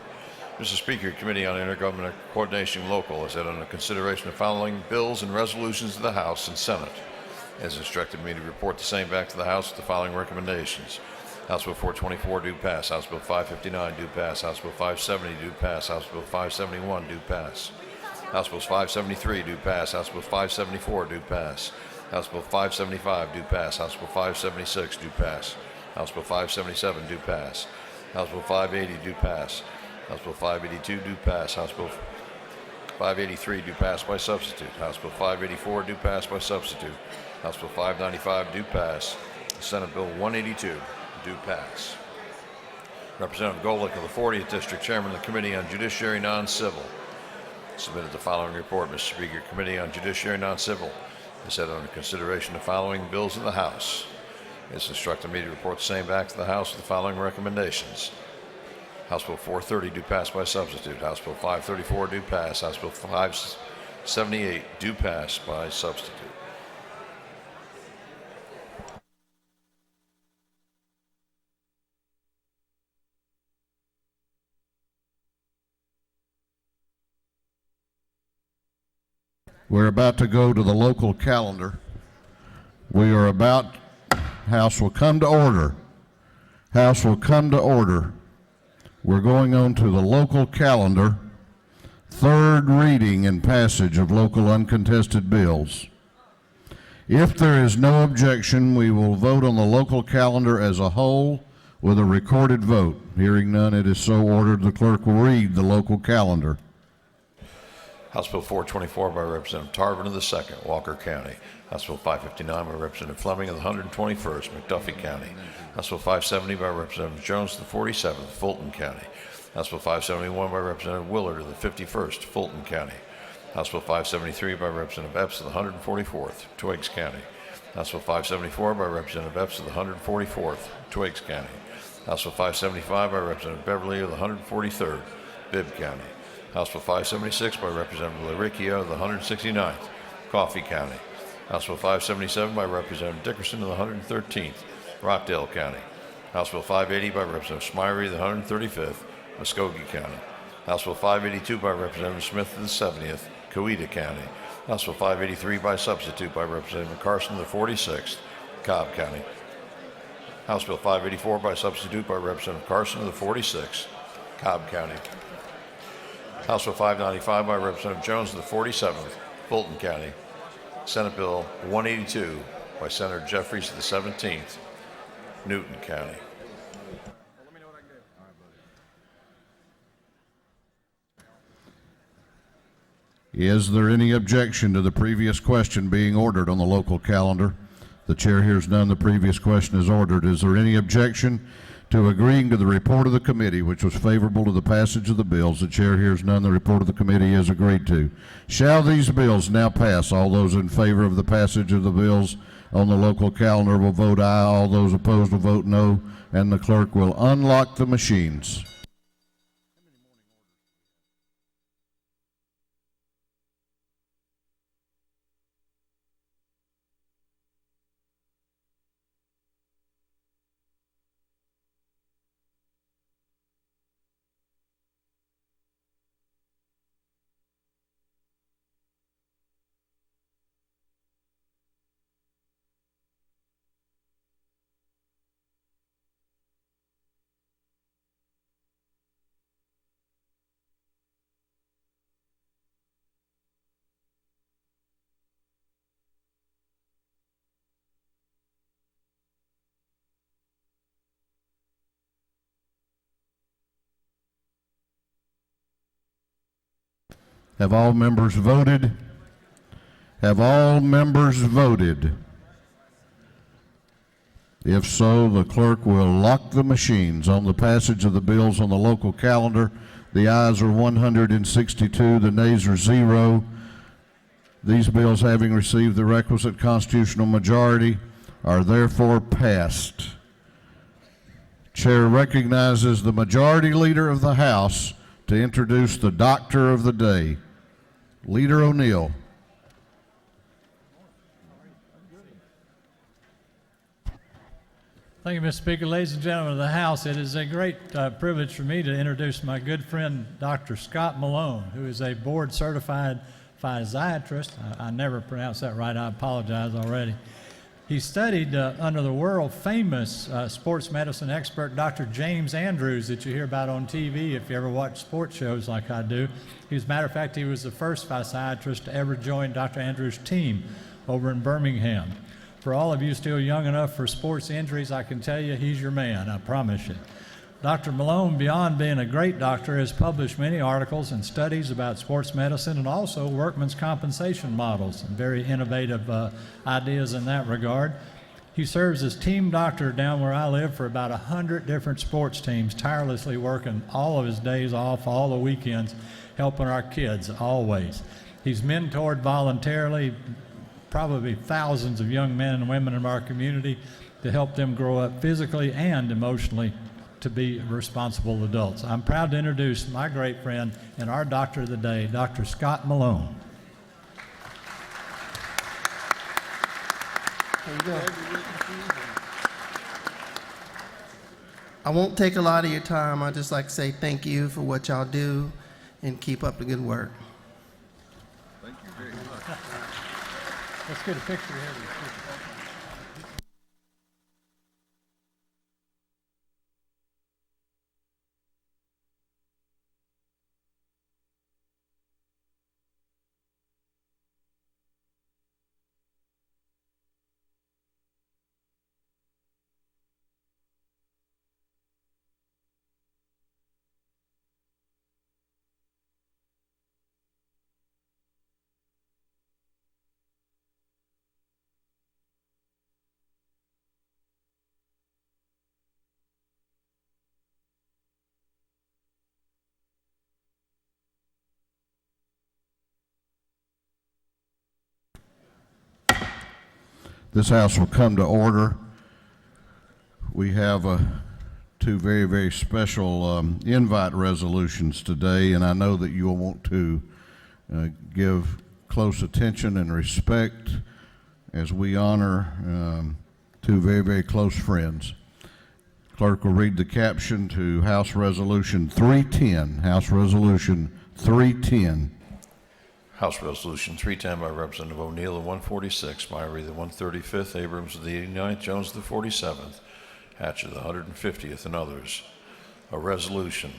Mr. Speaker, Committee on Intergovernmental Coordination, Local, has had under consideration the following bills and resolutions of the House and Senate. It has instructed me to report the same back to the House with the following recommendations. House Bill 424 do pass. House Bill 559 do pass. House Bill 570 do pass. House Bill 571 do pass. House Bill 573 do pass. House Bill 574 do pass. House Bill 575 do pass. House Bill 576 do pass. House Bill 577 do pass. House Bill 580 do pass. House Bill 582 do pass. House Bill 583 do pass by substitute. House Bill 584 do pass by substitute. House Bill 595 do pass. Senate Bill 182 do pass. Representative Golick of the 40th District, Chairman of the Committee on Judiciary Non-Civil, submitted the following report. Mr. Speaker, Committee on Judiciary Non-Civil has had under consideration the following bills in the House. It's instructed me to report the same back to the House with the following recommendations. House Bill 430 do pass by substitute. House Bill 534 do pass. House Bill 578 do pass by substitute. We're about to go to the local calendar. House will come to order. House will come to order. We're going on to the local calendar. Third reading and passage of local uncontested bills. If there is no objection, we will vote on the local calendar as a whole with a recorded vote. Hearing none, it is so ordered. The clerk will read the local calendar. House Bill 424 by Representative Tarvin of the 2nd, Walker County. House Bill 559 by Representative Fleming of the 121st, McDuffie County. House Bill 570 by Representative Jones of the 47th, Fulton County. House Bill 571 by Representative Willard of the 51st, Fulton County. House Bill 573 by Representative Epps of the 144th, Twiggs County. House Bill 574 by Representative Epps of the 144th, Twiggs County. House Bill 575 by Representative Beverly of the 143rd, Bibb County. House Bill 576 by Representative Laricchio of the 169th, Coffee County. House Bill 577 by Representative Dickerson of the 113th, Rockdale County. House Bill 580 by Representative Smyrie of the 135th, Muskogee County. House Bill 582 by Representative Smith of the 70th, Coweta County. House Bill 583 by substitute by Representative Carson of the 46th, Cobb County. House Bill 584 by substitute by Representative Carson of the 46th, Cobb County. House Bill 595 by Representative Jones of the 47th, Fulton County. Senate Bill 182 by Senator Jeffries of the 17th, Newton County. Is there any objection to the previous question being ordered on the local calendar? The chair hears none. The previous question is ordered. Is there any objection to agreeing to the report of the committee, which was favorable to the passage of the bills? The chair hears none. The report of the committee is agreed to. Shall these bills now pass? All those in favor of the passage of the bills on the local calendar will vote aye. All those opposed will vote no. And the clerk will unlock the machines. Have all members voted? Have all members voted? If so, the clerk will lock the machines on the passage of the bills on the local calendar. The ayes are 162, the nays are 0. These bills, having received the requisite constitutional majority, are therefore passed. Chair recognizes the Majority Leader of the House to introduce the Doctor of the Day, Leader O'Neill. Thank you, Mr. Speaker. Ladies and gentlemen of the House, it is a great privilege for me to introduce my good friend, Dr. Scott Malone, who is a board-certified physiatrist. I never pronounced that right. I apologize already. He studied under the world-famous sports medicine expert, Dr. James Andrews, that you hear about on TV if you ever watch sports shows like I do. As a matter of fact, he was the first physiatrist to ever join Dr. Andrews' team over in Birmingham. For all of you still young enough for sports injuries, I can tell you he's your man, I promise you. Dr. Malone, beyond being a great doctor, has published many articles and studies about sports medicine and also workman's compensation models and very innovative ideas in that regard. He serves as team doctor down where I live for about 100 different sports teams, tirelessly working all of his days off, all the weekends, helping our kids always. He's mentored voluntarily probably thousands of young men and women in our community to help them grow up physically and emotionally to be responsible adults. I'm proud to introduce my great friend and our Doctor of the Day, Dr. Scott Malone. There you go. I won't take a lot of your time. I'd just like to say thank you for what y'all do and keep up the good work. Thank you very much. Let's get a picture here. This House will come to order. We have two very, very special invite resolutions today, and I know that you will want to give close attention and respect as we honor two very, very close friends. Clerk will read the caption to House Resolution 310. House Resolution 310. House Resolution 310 by Representative O'Neill of 146, Myrie the 135th, Abrams of the 89th, Jones of the 47th, Hatch of the 150th, and others. A resolution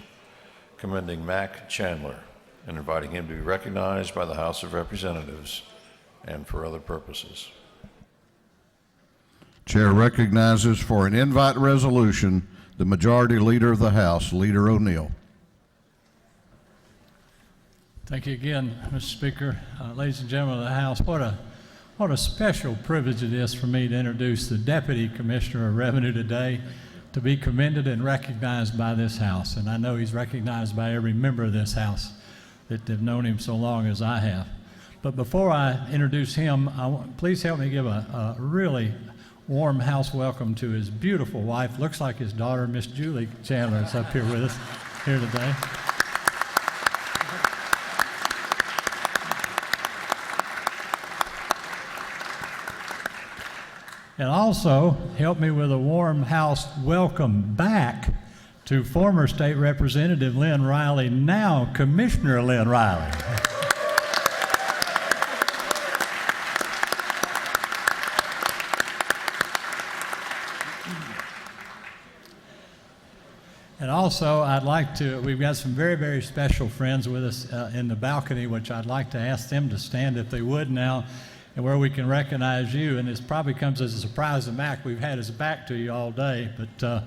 commending Mac Chandler, and inviting him to be recognized by the House of Representatives and for other purposes. Chair recognizes for an invite resolution the Majority Leader of the House, Leader O'Neill. Thank you again, Mr. Speaker. Ladies and gentlemen of the House, what a special privilege it is for me to introduce the Deputy Commissioner of Revenue today, to be commended and recognized by this House. And I know he's recognized by every member of this House that have known him so long as I have. But before I introduce him, please help me give a really warm house welcome to his beautiful wife. Looks like his daughter, Miss Julie Chandler, is up here with us here today. And also, help me with a warm house welcome back to former State Representative Lynn Riley, now Commissioner Lynn Riley. And also, we've got some very, very special friends with us in the balcony, which I'd like to ask them to stand if they would now, and where we can recognize you. And this probably comes as a surprise to Mac. We've had his back to you all day, but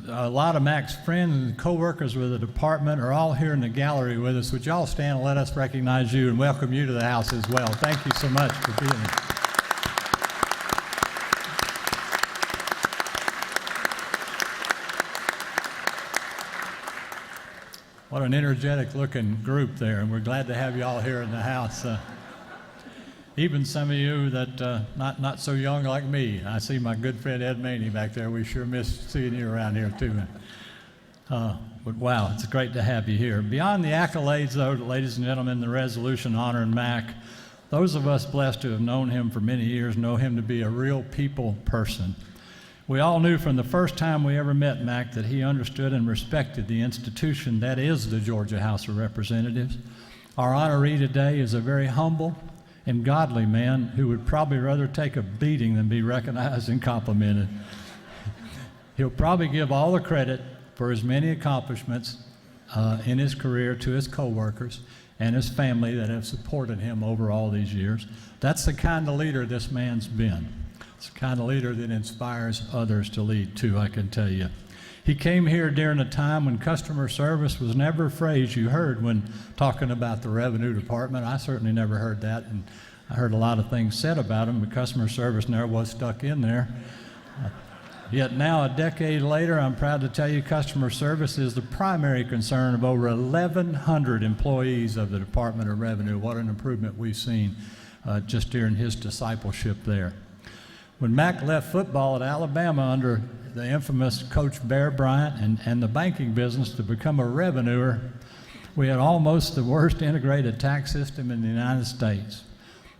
a lot of Mac's friends and co-workers with the department are all here in the gallery with us. Would you all stand and let us recognize you and welcome you to the House as well? Thank you so much for being here. What an energetic looking group there, and we're glad to have you all here in the House. Even some of you that not so young like me. I see my good friend Ed Maney back there. We sure miss seeing you around here too. But wow, it's great to have you here. Beyond the accolades, though, ladies and gentlemen, the resolution honoring Mac, those of us blessed to have known him for many years know him to be a real people person. We all knew from the first time we ever met Mac that he understood and respected the institution that is the Georgia House of Representatives. Our honoree today is a very humble and godly man who would probably rather take a beating than be recognized and complimented. He'll probably give all the credit for his many accomplishments in his career to his co-workers and his family that have supported him over all these years. That's the kind of leader this man's been. It's the kind of leader that inspires others to lead too, I can tell you. He came here during a time when customer service was never a phrase you heard when talking about the Revenue Department. I certainly never heard that, and I heard a lot of things said about him, but customer service never was stuck in there. Yet now, a decade later, I'm proud to tell you customer service is the primary concern of over 1,100 employees of the Department of Revenue. What an improvement we've seen just during his discipleship there. When Mac left football at Alabama under the infamous Coach Bear Bryant and the banking business to become a revenuer, we had almost the worst integrated tax system in the United States.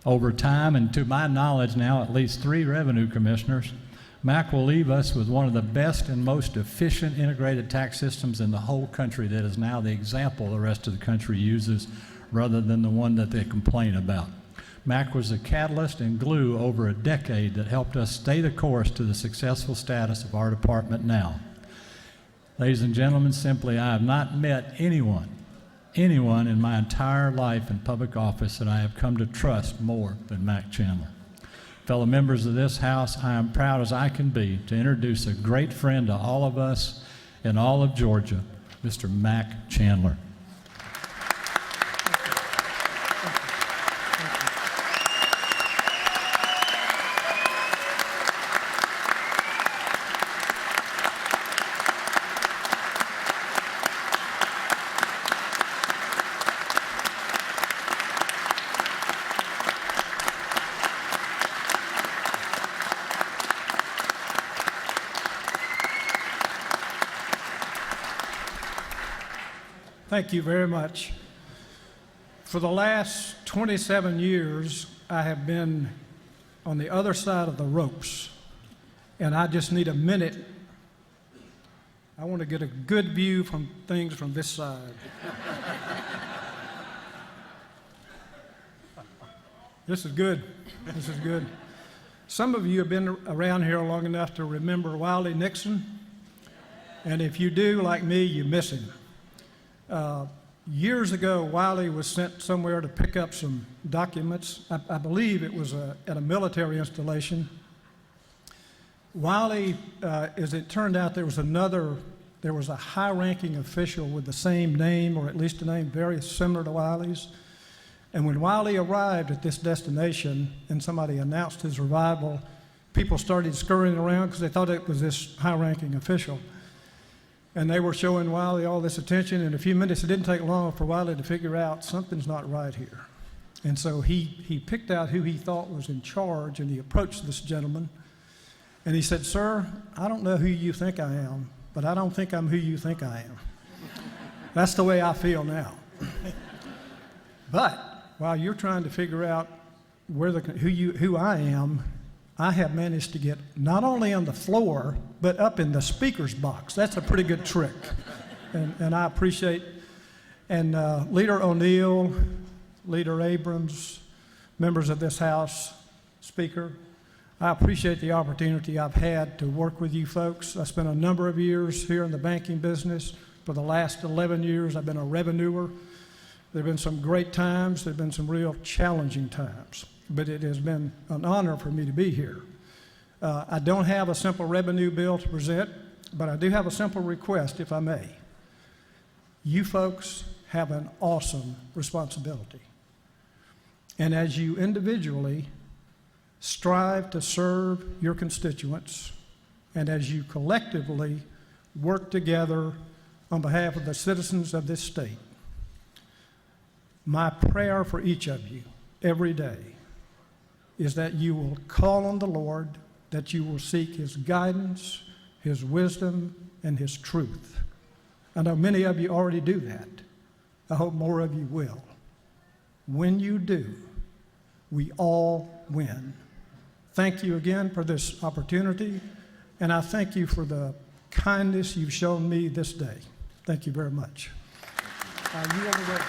Over time, and to my knowledge now, at least 3 revenue commissioners, Mac will leave us with one of the best and most efficient integrated tax systems in the whole country that is now the example the rest of the country uses rather than the one that they complain about. Mac was the catalyst and glue over a decade that helped us stay the course to the successful status of our department now. Ladies and gentlemen, simply, I have not met anyone in my entire life in public office that I have come to trust more than Mac Chandler. Fellow members of this House, I am proud as I can be to introduce a great friend to all of us in all of Georgia, Mr. Mac Chandler. Thank you very much. For the last 27 years, I have been on the other side of the ropes, and I just need a minute. I want to get a good view from things from this side. This is good. This is good. Some of you have been around here long enough to remember Wiley Nixon, and if you do, like me, you miss him. Years ago, Wiley was sent somewhere to pick up some documents. I believe it was at a military installation. Wiley, as it turned out, there was a high-ranking official with the same name, or at least a name very similar to Wiley's. And when Wiley arrived at this destination and somebody announced his arrival, people started scurrying around because they thought it was this high-ranking official. And they were showing Wiley all this attention. In a few minutes, it didn't take long for Wiley to figure out something's not right here. And so he picked out who he thought was in charge, and he approached this gentleman. And he said, "Sir, I don't know who you think I am, but I don't think I'm who you think I am." That's the way I feel now. But while you're trying to figure out who I am, I have managed to get not only on the floor, but up in the speaker's box. That's a pretty good trick. And I appreciate, and Leader O'Neill, Leader Abrams, members of this House, Speaker, I appreciate the opportunity I've had to work with you folks. I spent a number of years here in the banking business. For the last 11 years, I've been a revenuer. There have been some great times. There have been some real challenging times. But it has been an honor for me to be here. I don't have a simple revenue bill to present, but I do have a simple request, if I may. You folks have an awesome responsibility. And as you individually strive to serve your constituents, and as you collectively work together on behalf of the citizens of this state, my prayer for each of you every day is that you will call on the Lord, that you will seek His guidance, His wisdom, and His truth. I know many of you already do that. I hope more of you will. When you do, we all win. Thank you again for this opportunity, and I thank you for the kindness you've shown me this day. Thank you very much. You have a great.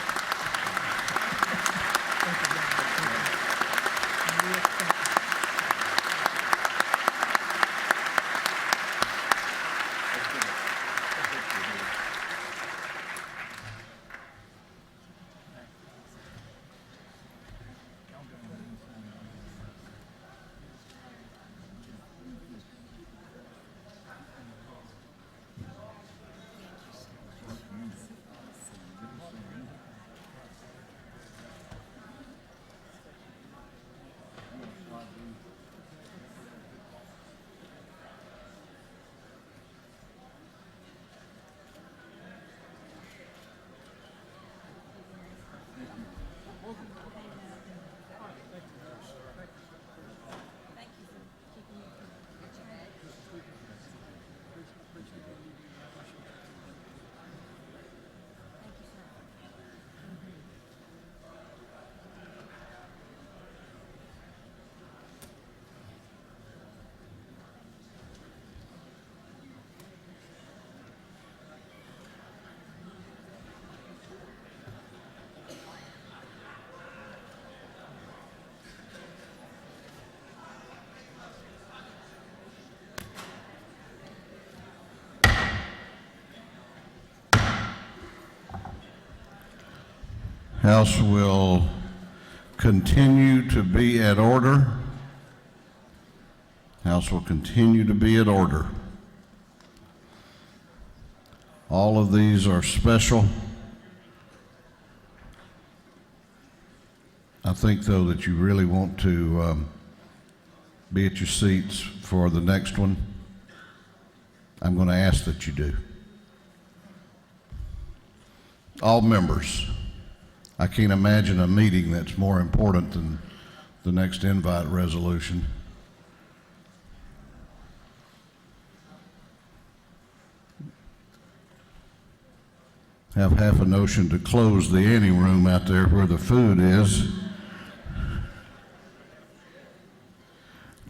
House will continue to be at order. House will continue to be at order. All of these are special. I think, though, that you really want to be at your seats for the next one. I'm going to ask that you do. All members. I can't imagine a meeting that's more important than the next invite resolution. Have half a notion to close the ante room out there where the food is.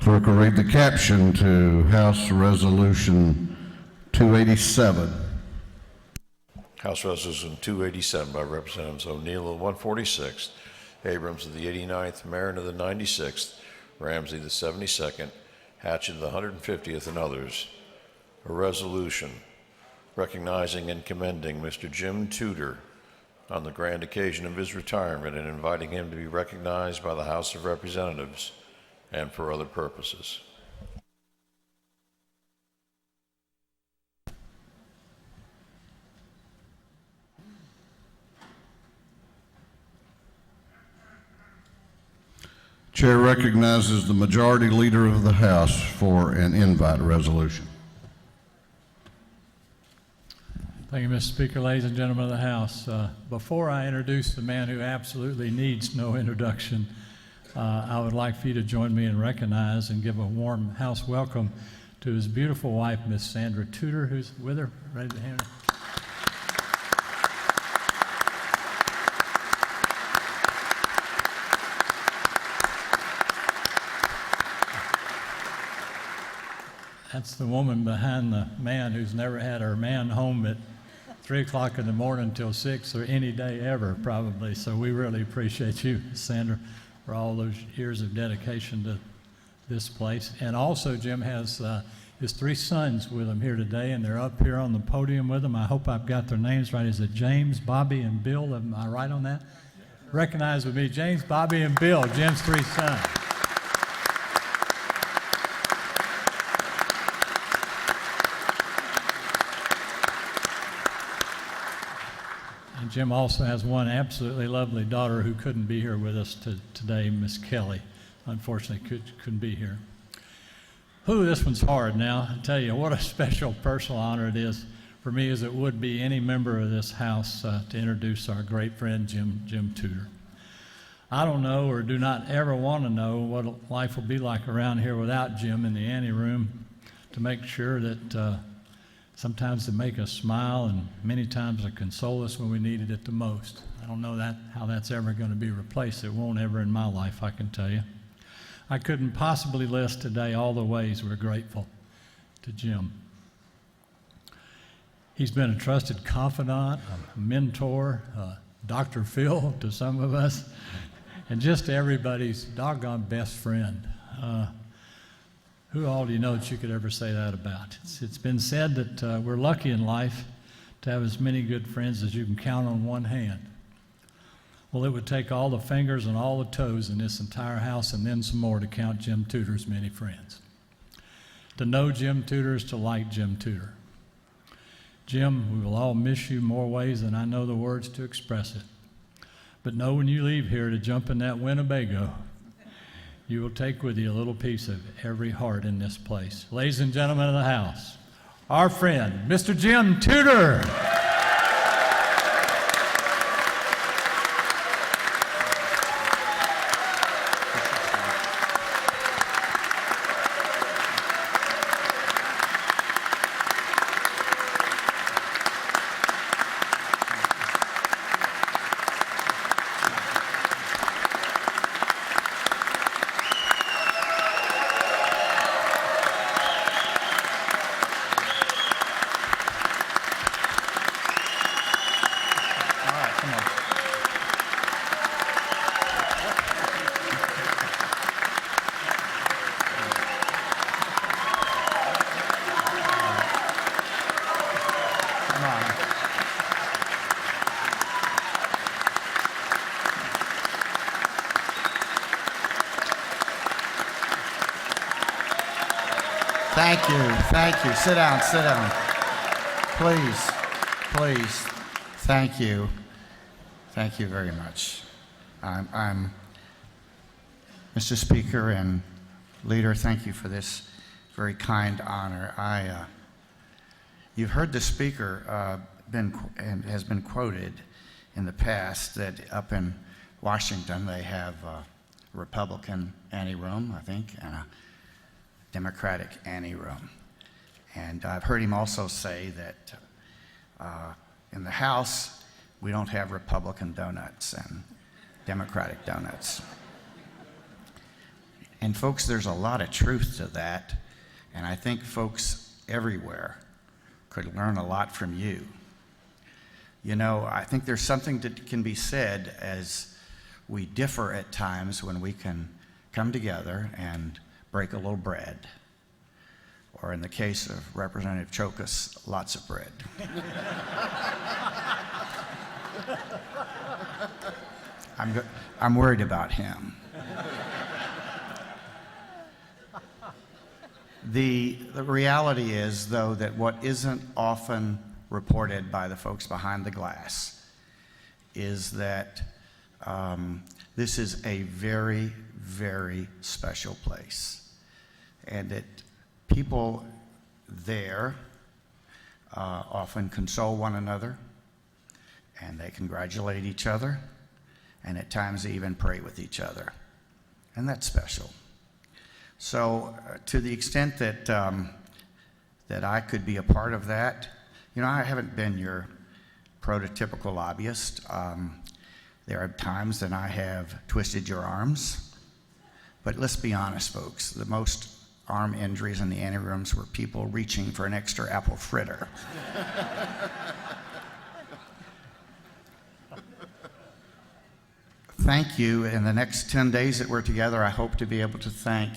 Clerk will read the caption to House Resolution 287. House Resolution 287 by Representatives O'Neill of the 146th, Abrams of the 89th, Marin of the 96th, Ramsey the 72nd, Hatchett of the 150th, and others. A resolution recognizing and commending Mr. Jim Tudor on the grand occasion of his retirement and inviting him to be recognized by the House of Representatives and for other purposes. Chair recognizes the Majority Leader of the House for an invite resolution. Thank you, Mr. Speaker. Ladies and gentlemen of the House, before I introduce the man who absolutely needs no introduction, I would like for you to join me and recognize and give a warm House welcome to his beautiful wife, Miss Sandra Tudor, who's with her. Ready to hand her. That's the woman behind the man who's never had her man home at 3 o'clock in the morning until 6 or any day ever, probably. So we really appreciate you, Sandra, for all those years of dedication to this place. And also, Jim has his 3 sons with him here today, and they're up here on the podium with him. I hope I've got their names right. Is it James, Bobby, and Bill? Am I right on that? Recognize with me, James, Bobby, and Bill, Jim's 3 sons. And Jim also has one absolutely lovely daughter who couldn't be here with us today, Miss Kelly. Unfortunately, couldn't be here. Ooh, this one's hard now. I tell you, what a special personal honor it is for me, as it would be any member of this House, to introduce our great friend, Jim Tudor. I don't know, or do not ever want to know, what life will be like around here without Jim in the anteroom to make sure that sometimes to make us smile and many times to console us when we needed it the most. I don't know how that's ever going to be replaced. It won't ever in my life, I can tell you. I couldn't possibly list today all the ways we're grateful to Jim. He's been a trusted confidant, a mentor, Dr. Phil to some of us, and just everybody's doggone best friend. Who all do you know that you could ever say that about? It's been said that we're lucky in life to have as many good friends as you can count on one hand. Well, it would take all the fingers and all the toes in this entire house and then some more to count Jim Tudor's many friends. To know Jim Tudor is to like Jim Tudor. Jim, we will all miss you more ways than I know the words to express it. But know when you leave here to jump in that Winnebago, you will take with you a little piece of every heart in this place. Ladies and gentlemen of the House, our friend, Mr. Jim Tudor. Thank you. Sit down. Please. Thank you. Thank you very much. I'm Mr. Speaker and Leader, thank you for this very kind honor. You've heard the Speaker has been quoted in the past that up in Washington they have a Republican anteroom, I think, and a Democratic anteroom. And I've heard him also say that in the House, we don't have Republican donuts and Democratic donuts. And folks, there's a lot of truth to that, and I think folks everywhere could learn a lot from you. You know, I think there's something that can be said as we differ at times when we can come together and break a little bread. Or in the case of Representative Chokas, lots of bread. I'm worried about him. The reality is, though, that what isn't often reported by the folks behind the glass is that this is a very, very special place, and that people there often console one another, and they congratulate each other, and at times they even pray with each other, and that's special. So to the extent that that I could be a part of that, I haven't been your prototypical lobbyist. There are times that I have twisted your arms, but let's be honest, folks, the most arm injuries in the anterooms were people reaching for an extra apple fritter. Thank you. In the next 10 days that we're together, I hope to be able to thank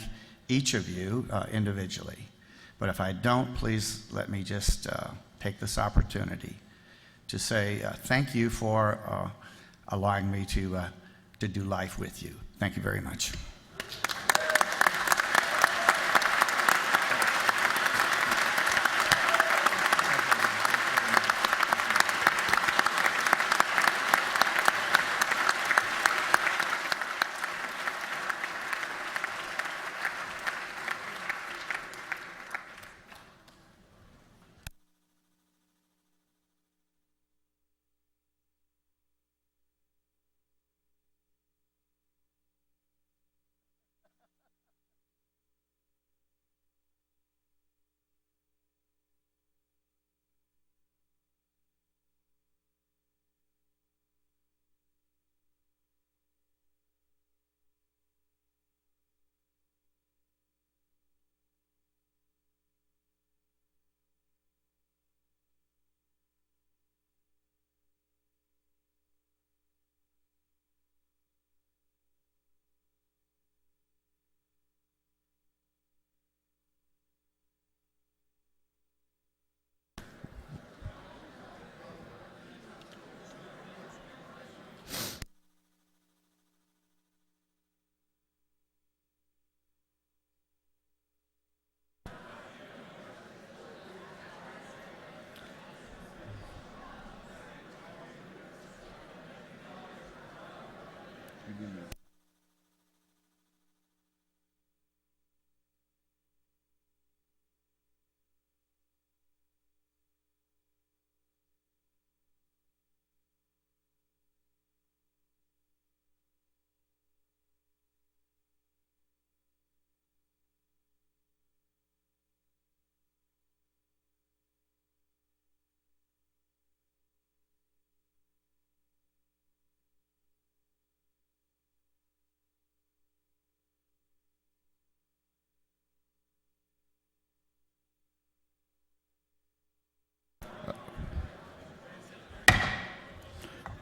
each of you individually. But if I don't, please let me just take this opportunity to say thank you for allowing me to do life with you. Thank you very much.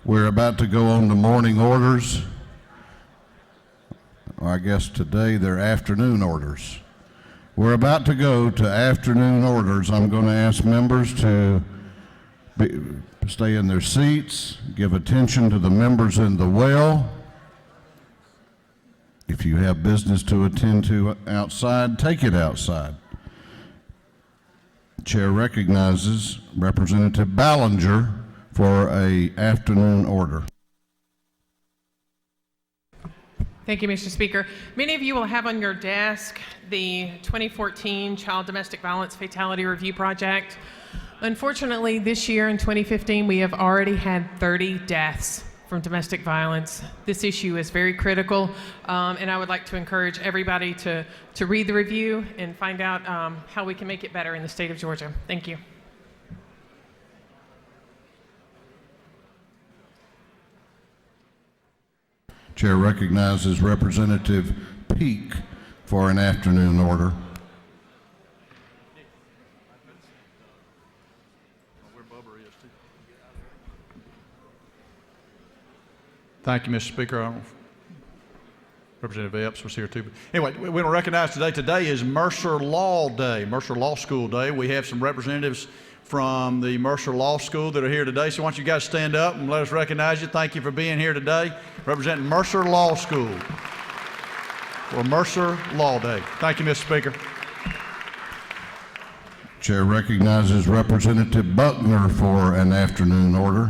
We're about to go on to morning orders. Or I guess today they're afternoon orders. We're about to go to afternoon orders. I'm going to ask members to stay in their seats, give attention to the members in the well. If you have business to attend to outside, take it outside. Chair recognizes Representative Ballinger for an afternoon order. Thank you, Mr. Speaker. Many of you will have on your desk the 2014 Child Domestic Violence Fatality Review Project. Unfortunately, this year in 2015, we have already had 30 deaths from domestic violence. This issue is very critical, and I would like to encourage everybody to read the review and find out how we can make it better in the state of Georgia. Thank you. Chair recognizes Representative Peak for an afternoon order. Thank you, Mr. Speaker. Representative Epps was here too. Anyway, we want to recognize today. Today is Mercer Law Day, Mercer Law School Day. We have some representatives from the Mercer Law School that are here today. So why don't you guys stand up and let us recognize you. Thank you for being here today, representing Mercer Law School for Mercer Law Day. Thank you, Mr. Speaker. Chair recognizes Representative Buckner for an afternoon order.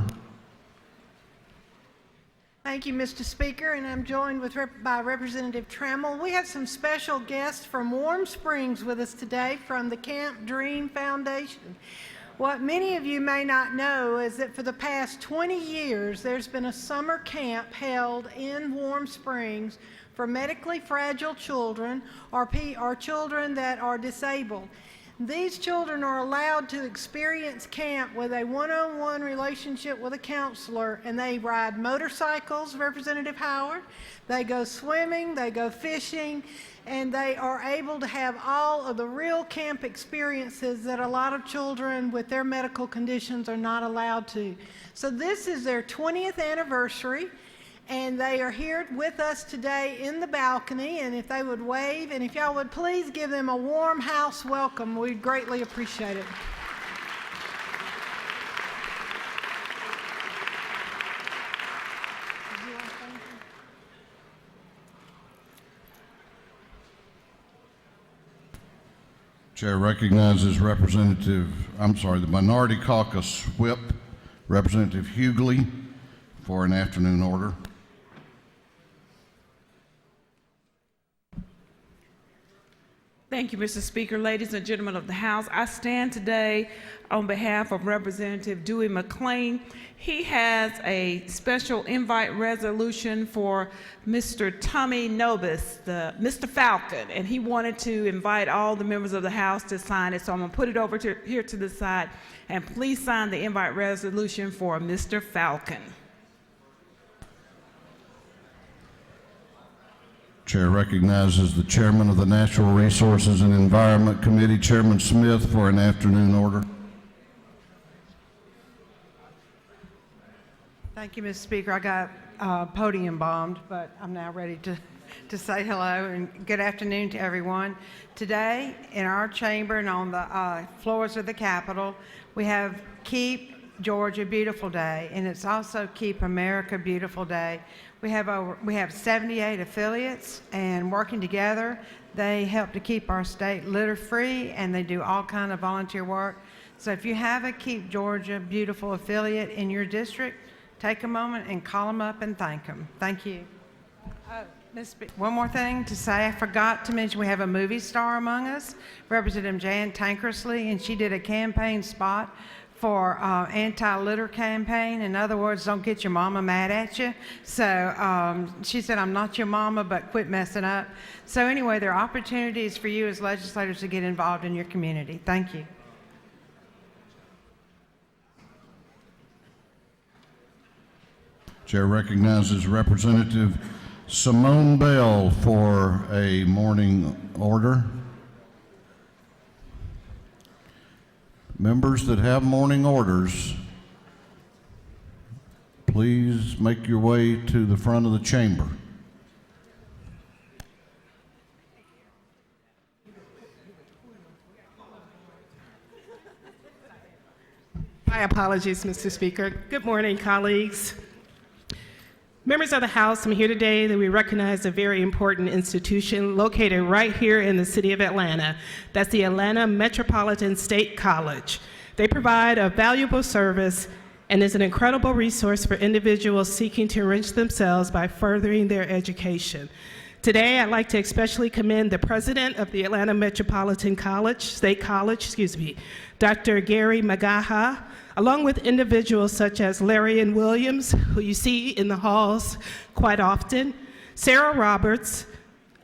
Thank you, Mr. Speaker, and I'm joined by Representative Trammell. We have some special guests from Warm Springs with us today from the Camp Dream Foundation. What many of you may not know is that for the past 20 years, there's been a summer camp held in Warm Springs for medically fragile children or children that are disabled. These children are allowed to experience camp with a one-on-one relationship with a counselor, and they ride motorcycles, Representative Howard, they go swimming, they go fishing, and they are able to have all of the real camp experiences that a lot of children with their medical conditions are not allowed to. So this is their 20th anniversary. And they are here with us today in the balcony, and if they would wave, and if y'all would please give them a warm house welcome, we'd greatly appreciate it. Chair recognizes the Minority Caucus Whip, Representative Hughley, for an afternoon order. Thank you, Mr. Speaker. Ladies and gentlemen of the House, I stand today on behalf of Representative Dewey McClain. He has a special invite resolution for Mr. Tommy Nobis, Mr. Falcon, and he wanted to invite all the members of the House to sign it. So I'm going to put it over here to the side, and please sign the invite resolution for Mr. Falcon. Chair recognizes the Chairman of the Natural Resources and Environment Committee, Chairman Smith, for an afternoon order. Thank you, Mr. Speaker. I got podium bombed, but I'm now ready to say hello and good afternoon to everyone. Today, in our chamber and on the floors of the Capitol, we have Keep Georgia Beautiful Day, and it's also Keep America Beautiful Day. We have 78 affiliates, and working together, they help to keep our state litter-free, and they do all kinds of volunteer work. So if you have a Keep Georgia Beautiful affiliate in your district, take a moment and call them up and thank them. Thank you. One more thing to say, I forgot to mention we have a movie star among us, Representative Jan Tankersley, and she did a campaign spot for anti-litter campaign. In other words, don't get your mama mad at you. So she said, I'm not your mama, but quit messing up. So anyway, there are opportunities for you as legislators to get involved in your community. Thank you. Chair recognizes Representative Simone Bell for a morning order. Members that have morning orders, please make your way to the front of the chamber. My apologies, Mr. Speaker. Good morning, colleagues. Members of the House, I'm here today that we recognize a very important institution located right here in the city of Atlanta. That's the Atlanta Metropolitan State College. They provide a valuable service and is an incredible resource for individuals seeking to enrich themselves by furthering their education. Today, I'd like to especially commend the president of the Atlanta Metropolitan State College, Dr. Gary Magaha, along with individuals such as Larry and Williams, who you see in the halls quite often, Sarah Roberts,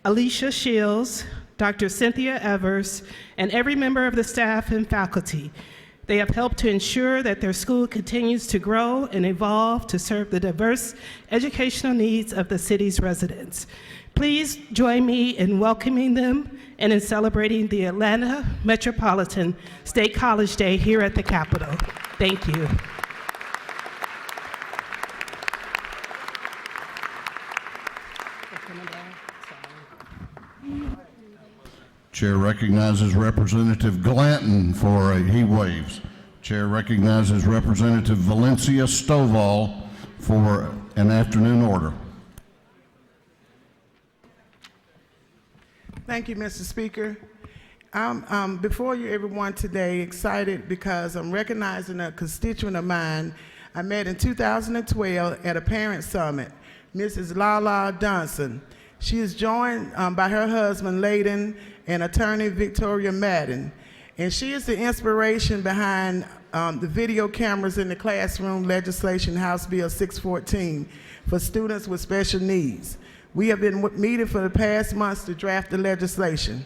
Alicia Shields, Dr. Cynthia Evers, and every member of the staff and faculty. They have helped to ensure that their school continues to grow and evolve to serve the diverse educational needs of the city's residents. Please join me in welcoming them and in celebrating the Atlanta Metropolitan State College Day here at the Capitol. Thank you. Chair recognizes Representative Glanton he waves. Chair recognizes Representative Valencia Stovall for an afternoon order. Thank you, Mr. Speaker. I'm before you, everyone, today, excited because I'm recognizing a constituent of mine I met in 2012 at a parent summit, Mrs. Lala Dunson. She is joined by her husband, Layden, and attorney Victoria Madden. And she is the inspiration behind the video cameras in the classroom legislation, House Bill 614, for students with special needs. We have been meeting for the past months to draft the legislation.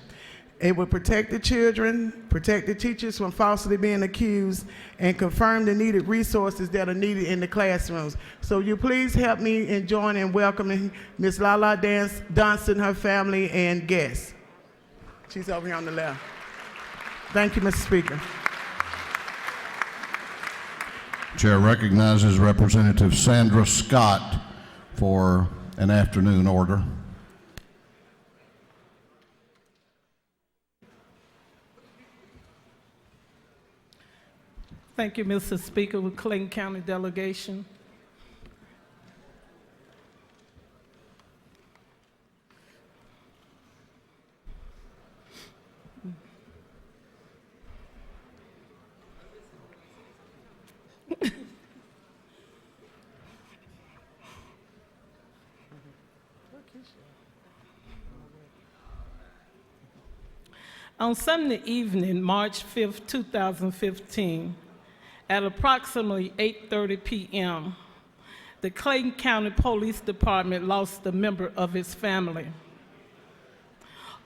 It will protect the children, protect the teachers from falsely being accused, and confirm the needed resources that are needed in the classrooms. So you please help me in joining and welcoming Ms. Lala Dunson, her family, and guests. She's over here on the left. Thank you, Mr. Speaker. Chair recognizes Representative Sandra Scott for an afternoon order. Thank you, Mr. Speaker, with Clayton County delegation. On Sunday evening, March 5th, 2015, at approximately 8:30 p.m., the Clayton County Police Department lost a member of his family.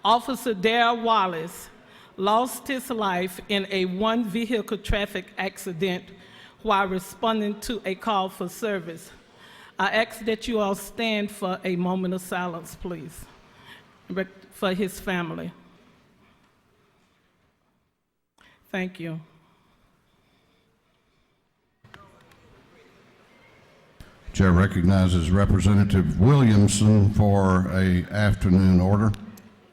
Officer Darrell Wallace lost his life in a one-vehicle traffic accident while responding to a call for service. I ask that you all stand for a moment of silence, please, for his family. Thank you. Chair recognizes Representative Williamson for an afternoon order.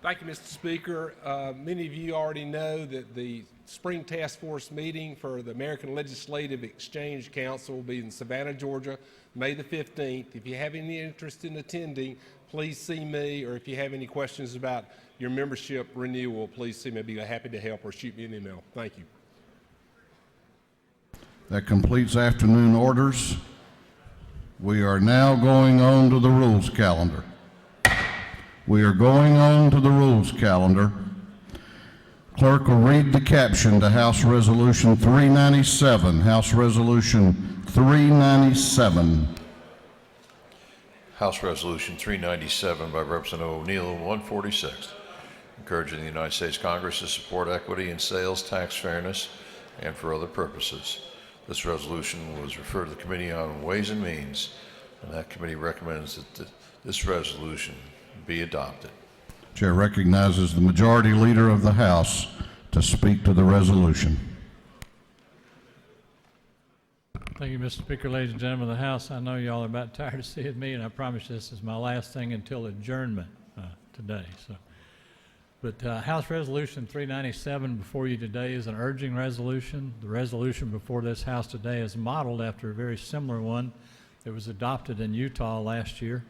Thank you, Mr. Speaker. Many of you already know that the Spring Task Force meeting for the American Legislative Exchange Council will be in Savannah, Georgia, May the 15th. If you have any interest in attending, please see me, or if you have any questions about your membership renewal, please see me. I'd be happy to help, or shoot me an email. Thank you. That completes afternoon orders. We are now going on to the rules calendar. We are going on to the rules calendar. Clerk will read the caption to House Resolution 397. House Resolution 397. House Resolution 397 by Representative O'Neill, 146, encouraging the United States Congress to support equity in sales tax fairness and for other purposes. This resolution was referred to the Committee on Ways and Means, and that committee recommends that this resolution be adopted. Chair recognizes the Majority Leader of the House to speak to the resolution. Thank you, Mr. Speaker. Ladies and gentlemen of the House, I know y'all are about tired of seeing me, and I promise this is my last thing until adjournment today. But House Resolution 397 before you today is an urging resolution. The resolution before this House today is modeled after a very similar one that was adopted in Utah last year.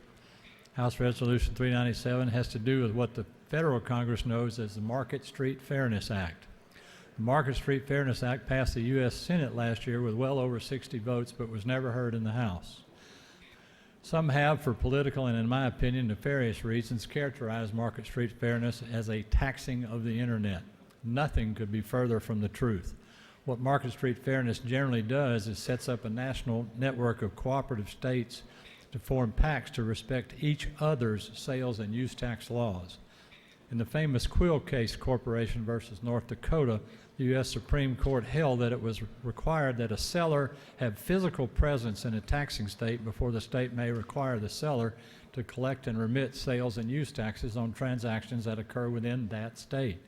House Resolution 397 has to do with what the federal Congress knows as the Market Street Fairness Act. The Market Street Fairness Act passed the U.S. Senate last year with well over 60 votes, but was never heard in the House. Some have, for political and, in my opinion, nefarious reasons, characterized Market Street Fairness as a taxing of the internet. Nothing could be further from the truth. What Market Street Fairness generally does is sets up a national network of cooperative states to form pacts to respect each other's sales and use tax laws. In the famous Quill case, Corporation versus North Dakota, the U.S. Supreme Court held that it was required that a seller have physical presence in a taxing state before the state may require the seller to collect and remit sales and use taxes on transactions that occur within that state.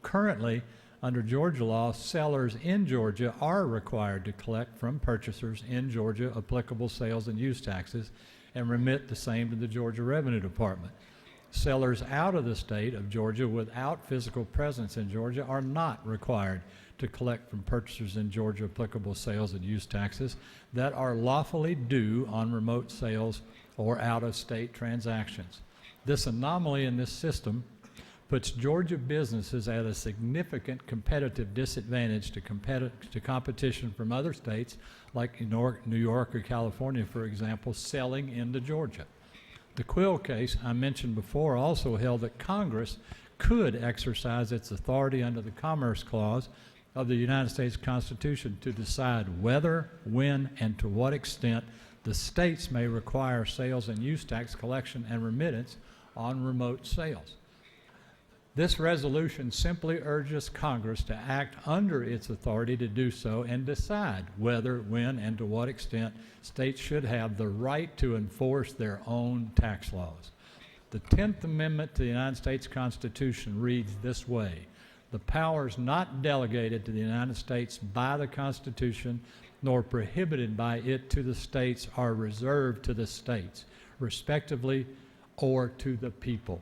Currently, under Georgia law, sellers in Georgia are required to collect from purchasers in Georgia applicable sales and use taxes and remit the same to the Georgia Revenue Department. Sellers out of the state of Georgia without physical presence in Georgia are not required to collect from purchasers in Georgia applicable sales and use taxes that are lawfully due on remote sales or out-of-state transactions. This anomaly in this system puts Georgia businesses at a significant competitive disadvantage to competition from other states like New York or California, for example, selling into Georgia. The Quill case I mentioned before also held that Congress could exercise its authority under the Commerce Clause of the United States Constitution to decide whether, when, and to what extent the states may require sales and use tax collection and remittance on remote sales. This resolution simply urges Congress to act under its authority to do so and decide whether, when, and to what extent states should have the right to enforce their own tax laws. The 10th Amendment to the United States Constitution reads this way: the powers not delegated to the United States by the Constitution nor prohibited by it to the states are reserved to the states, respectively, or to the people.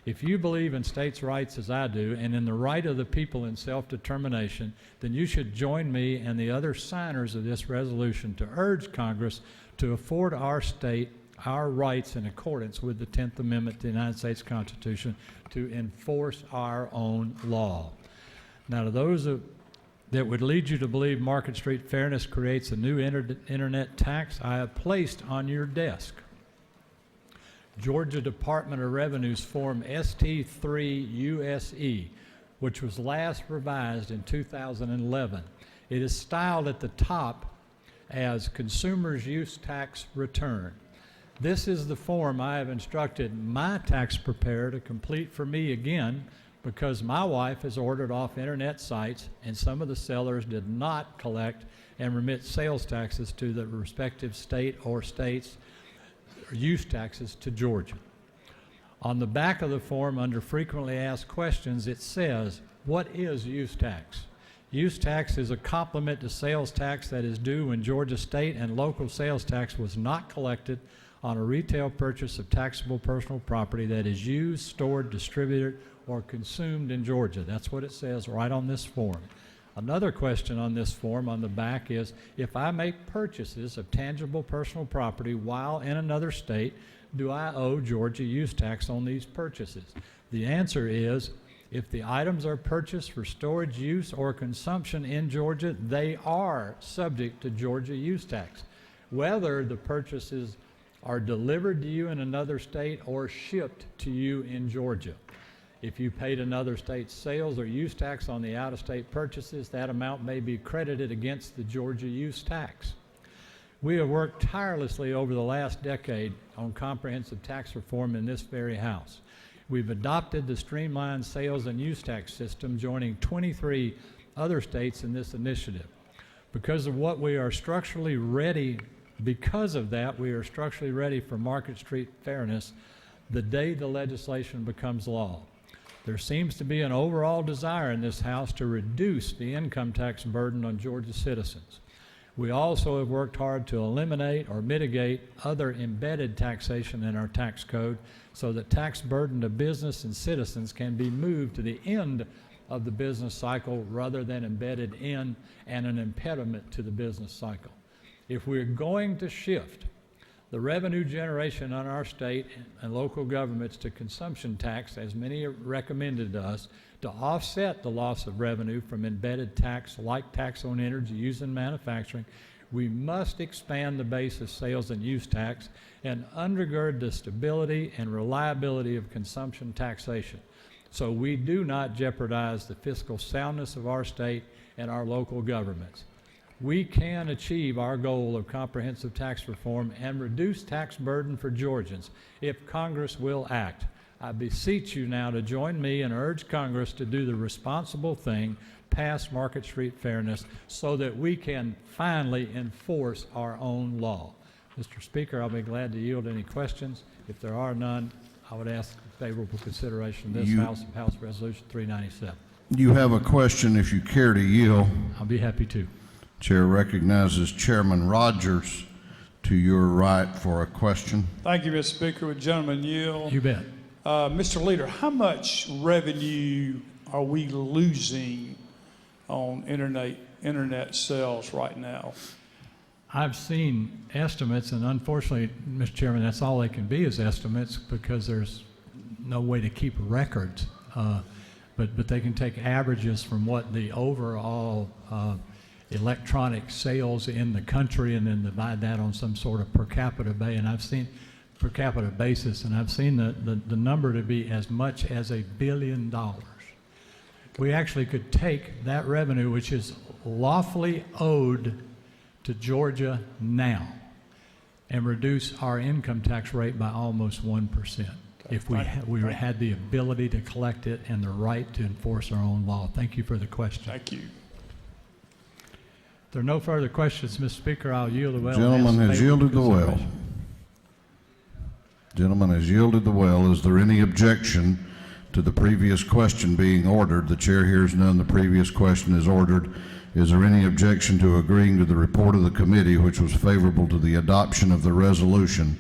If you believe in states' rights as I do, and in the right of the people in self-determination, then you should join me and the other signers of this resolution to urge Congress to afford our state our rights in accordance with the 10th Amendment to the United States Constitution to enforce our own law. Now, to those that would lead you to believe Market Street Fairness creates a new internet tax, I have placed on your desk Georgia Department of Revenue's Form ST3-USE, which was last revised in 2011. It is styled at the top as Consumer's Use Tax Return. This is the form I have instructed my tax preparer to complete for me again, because my wife has ordered off internet sites and some of the sellers did not collect and remit sales taxes to the respective state or states use taxes to Georgia. On the back of the form, under frequently asked questions, it says, what is use tax? Use tax is a complement to sales tax that is due when Georgia state and local sales tax was not collected on a retail purchase of taxable personal property that is used, stored, distributed, or consumed in Georgia. That's what it says right on this form. Another question on this form on the back is, if I make purchases of tangible personal property while in another state, do I owe Georgia use tax on these purchases? The answer is, if the items are purchased for storage, use, or consumption in Georgia, they are subject to Georgia use tax, whether the purchases are delivered to you in another state or shipped to you in Georgia. If you paid another state's sales or use tax on the out-of-state purchases, that amount may be credited against the Georgia use tax. We have worked tirelessly over the last decade on comprehensive tax reform in this very House. We've adopted the streamlined sales and use tax system, joining 23 other states in this initiative. Because of that, we are structurally ready for Market Street Fairness the day the legislation becomes law. There seems to be an overall desire in this House to reduce the income tax burden on Georgia citizens. We also have worked hard to eliminate or mitigate other embedded taxation in our tax code so that tax burden to business and citizens can be moved to the end of the business cycle rather than embedded in and an impediment to the business cycle. If we're going to shift the revenue generation on our state and local governments to consumption tax, as many recommended to us, to offset the loss of revenue from embedded tax like tax on energy used in manufacturing, we must expand the base of sales and use tax and undergird the stability and reliability of consumption taxation, so we do not jeopardize the fiscal soundness of our state and our local governments. We can achieve our goal of comprehensive tax reform and reduce tax burden for Georgians if Congress will act. I beseech you now to join me and urge Congress to do the responsible thing, pass Market Street Fairness, so that we can finally enforce our own law. Mr. Speaker, I'll be glad to yield any questions. If there are none, I would ask favorable consideration of this House Resolution 397. You have a question if you care to yield. I'll be happy to. Chair recognizes Chairman Rogers to your right for a question. Thank you, Mr. Speaker. Would gentlemen yield? You bet. Mr. Leader, how much revenue are we losing on internet sales right now? I've seen estimates, and unfortunately, Mr. Chairman, that's all they can be is estimates because there's no way to keep records. But they can take averages from what the overall electronic sales in the country and then divide that on some sort of per capita basis, and I've seen the number to be as much as $1 billion. We actually could take that revenue, which is lawfully owed to Georgia now, and reduce our income tax rate by almost 1% if we had the ability to collect it and the right to enforce our own law. Thank you for the question. Thank you. If there are no further questions, Mr. Speaker, I'll yield the well. Gentleman has yielded the well. Gentleman has yielded the well. Is there any objection to the previous question being ordered? The chair hears none. The previous question is ordered. Is there any objection to agreeing to the report of the committee, which was favorable to the adoption of the resolution?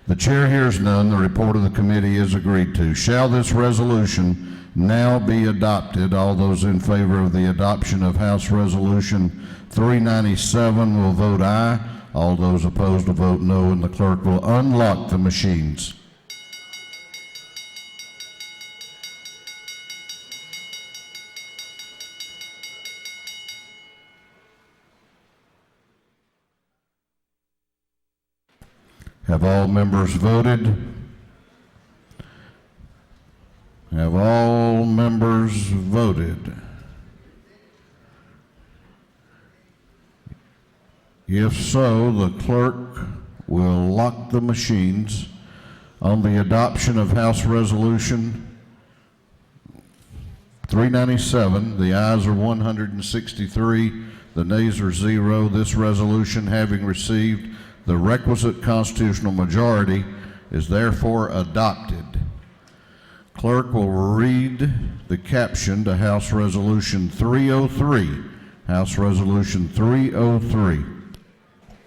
The chair hears none. The report of the committee is agreed to. Shall this resolution now be adopted? All those in favor of the adoption of House Resolution 397 will vote aye. All those opposed will vote no, and the clerk will unlock the machines. Have all members voted? Have all members voted? If so, the clerk will lock the machines on the adoption of House Resolution 397. The ayes are 163, the nays are 0. This resolution, having received the requisite constitutional majority, is therefore adopted. Clerk will read the caption to House Resolution 303. House Resolution 303.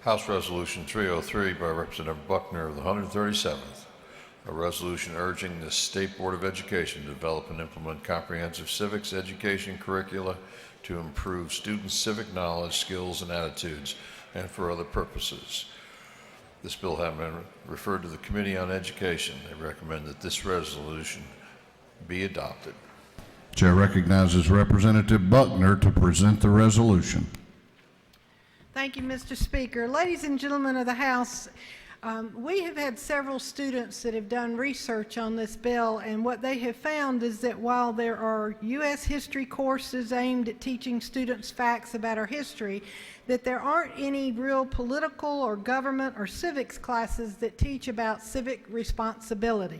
House Resolution 303 by Representative Buckner of the 137th. A resolution urging the State Board of Education to develop and implement comprehensive civics education curricula to improve students' civic knowledge, skills, and attitudes, and for other purposes. This bill having been referred to the Committee on Education, they recommend that this resolution be adopted. Chair recognizes Representative Buckner to present the resolution. Thank you, Mr. Speaker. Ladies and gentlemen of the House, we have had several students that have done research on this bill, and what they have found is that while there are U.S. history courses aimed at teaching students facts about our history, that there aren't any real political or government or civics classes that teach about civic responsibility.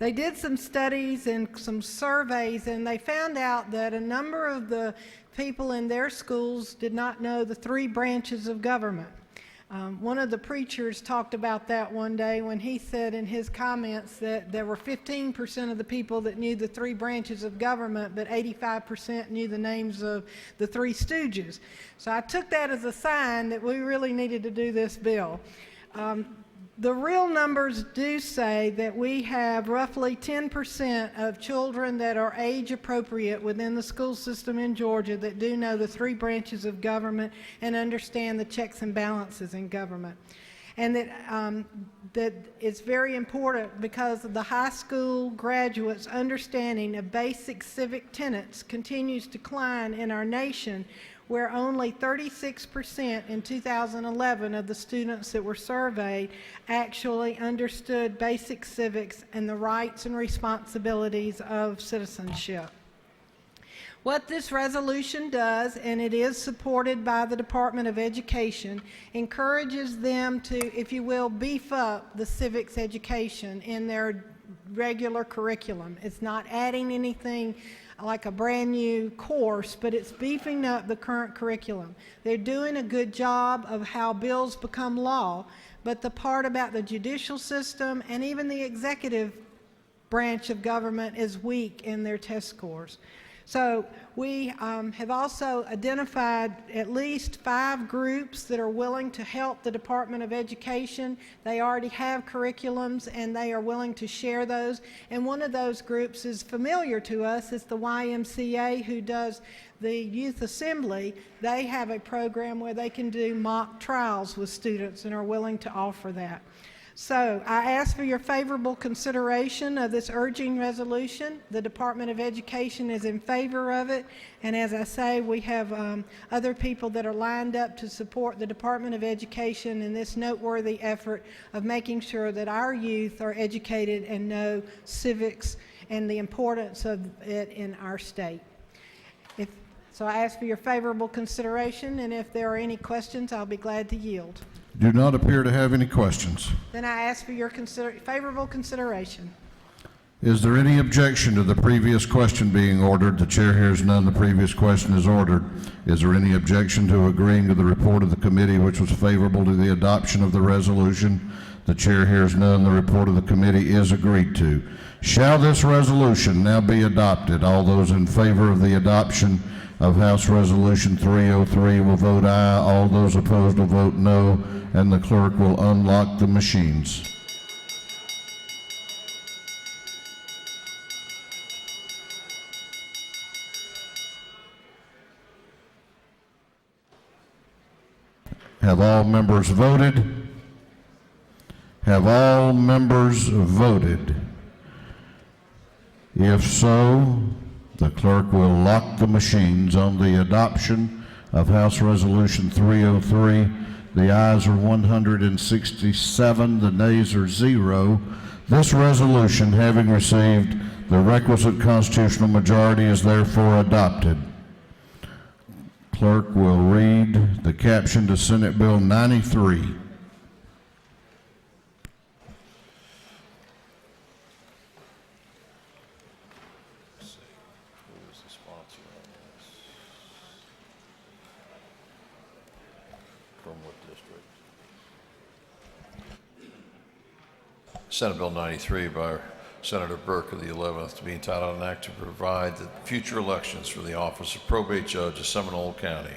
They did some studies and some surveys, and they found out that a number of the people in their schools did not know the 3 branches of government. One of the preachers talked about that one day when he said in his comments that there were 15% of the people that knew the 3 branches of government, but 85% knew the names of the 3 stooges. So I took that as a sign that we really needed to do this bill. The real numbers do say that we have roughly 10% of children that are age appropriate within the school system in Georgia that do know the 3 branches of government and understand the checks and balances in government. And that it's very important because of the high school graduates' understanding of basic civic tenets continues to decline in our nation, where only 36% in 2011 of the students that were surveyed actually understood basic civics and the rights and responsibilities of citizenship. What this resolution does, and it is supported by the Department of Education, encourages them to, if you will, beef up the civics education in their regular curriculum. It's not adding anything like a brand new course, but it's beefing up the current curriculum. They're doing a good job of how bills become law, but the part about the judicial system and even the executive branch of government is weak in their test scores. So we have also identified at least 5 groups that are willing to help the Department of Education. They already have curriculums and they are willing to share those. And one of those groups is familiar to us. It's the YMCA, who does the youth assembly. They have a program where they can do mock trials with students and are willing to offer that. So I ask for your favorable consideration of this urging resolution. The Department of Education is in favor of it, and as I say, we have other people that are lined up to support the Department of Education in this noteworthy effort of making sure that our youth are educated and know civics and the importance of it in our state. So I ask for your favorable consideration, and if there are any questions, I'll be glad to yield. Do not appear to have any questions. Then I ask for your favorable consideration. Is there any objection to the previous question being ordered? The chair hears none. The previous question is ordered. Is there any objection to agreeing to the report of the committee, which was favorable to the adoption of the resolution? The chair hears none. The report of the committee is agreed to. Shall this resolution now be adopted? All those in favor of the adoption of House Resolution 303 will vote aye. All those opposed will vote no, and the clerk will unlock the machines. Have all members voted? Have all members voted? If so, the clerk will lock the machines on the adoption of House Resolution 303. The ayes are 167, the nays are 0. This resolution, having received the requisite constitutional majority, is therefore adopted. Clerk will read the caption to Senate Bill 93. Senate Bill 93 by Senator Burke of the 11th, to be entitled an act to provide that future elections for the office of probate judge of Seminole County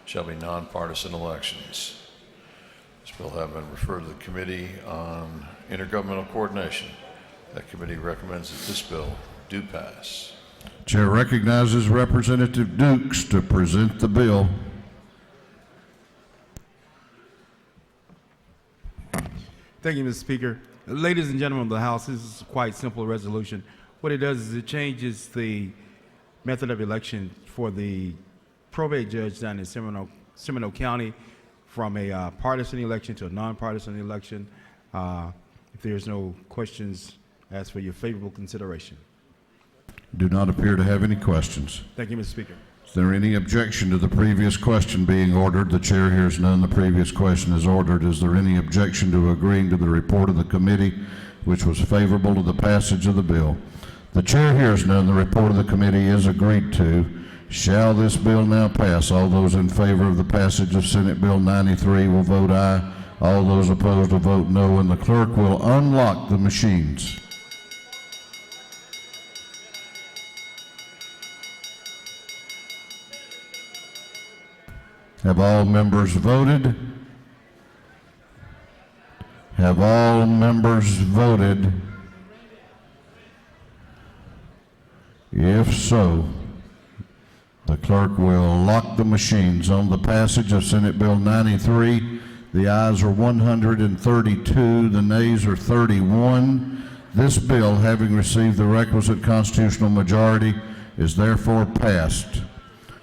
shall be nonpartisan elections. This bill having been referred to the Committee on Intergovernmental Coordination. That committee recommends that this bill do pass. Chair recognizes Representative Dukes to present the bill. Thank you, Mr. Speaker. Ladies and gentlemen of the House, this is a quite simple resolution. What it does is it changes the method of election for the probate judge down in Seminole County from a partisan election to a nonpartisan election. If there's no questions, I ask for your favorable consideration. Do not appear to have any questions. Thank you, Mr. Speaker. Is there any objection to the previous question being ordered? The chair hears none. The previous question is ordered. Is there any objection to agreeing to the report of the committee, which was favorable to the passage of the bill? The chair hears none. The report of the committee is agreed to. Shall this bill now pass? All those in favor of the passage of Senate Bill 93 will vote aye. All those opposed will vote no, and the clerk will unlock the machines. Have all members voted? Have all members voted? If so, the clerk will lock the machines on the passage of Senate Bill 93. The ayes are 132, the nays are 31. This bill, having received the requisite constitutional majority, is therefore passed.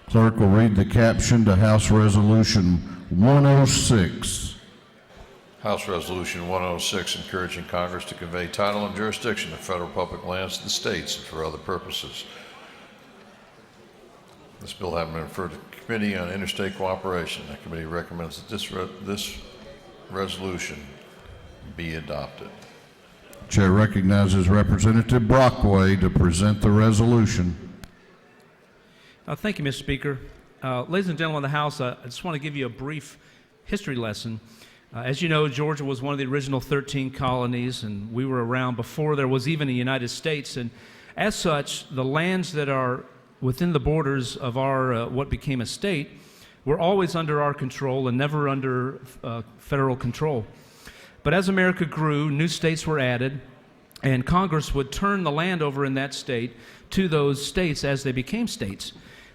Clerk will read the caption to House Resolution 106. House Resolution 106, encouraging Congress to convey title and jurisdiction of federal public lands to the states and for other purposes. This bill having been referred to the Committee on Interstate Cooperation. The committee recommends that this resolution be adopted. Chair recognizes Representative Brockway to present the resolution. Thank you, Mr. Speaker. Ladies and gentlemen of the House, I just want to give you a brief history lesson. As you know, Georgia was one of the original 13 colonies, and we were around before there was even a United States. And as such, the lands that are within the borders of our what became a state were always under our control and never under federal control. But as America grew, new states were added, and Congress would turn the land over in that state to those states as they became states.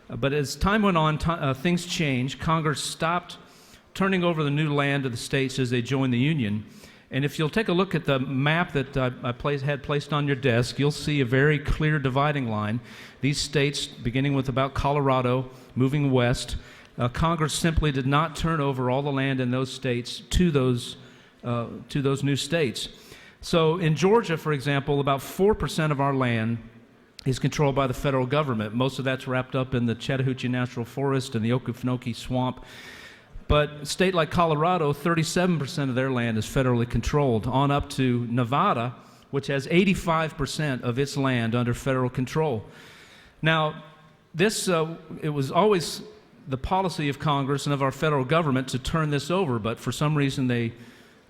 But as time went on, things changed. Congress stopped turning over the new land to the states as they joined the Union. And if you'll take a look at the map that I had placed on your desk, you'll see a very clear dividing line. These states, beginning with about Colorado, moving west, Congress simply did not turn over all the land in those states to those new states. So in Georgia, for example, about 4% of our land is controlled by the federal government. Most of that's wrapped up in the Chattahoochee National Forest and the Okefenokee Swamp. But a state like Colorado, 37% of their land is federally controlled, on up to Nevada, which has 85% of its land under federal control. Now, it was always the policy of Congress and of our federal government to turn this over, but for some reason they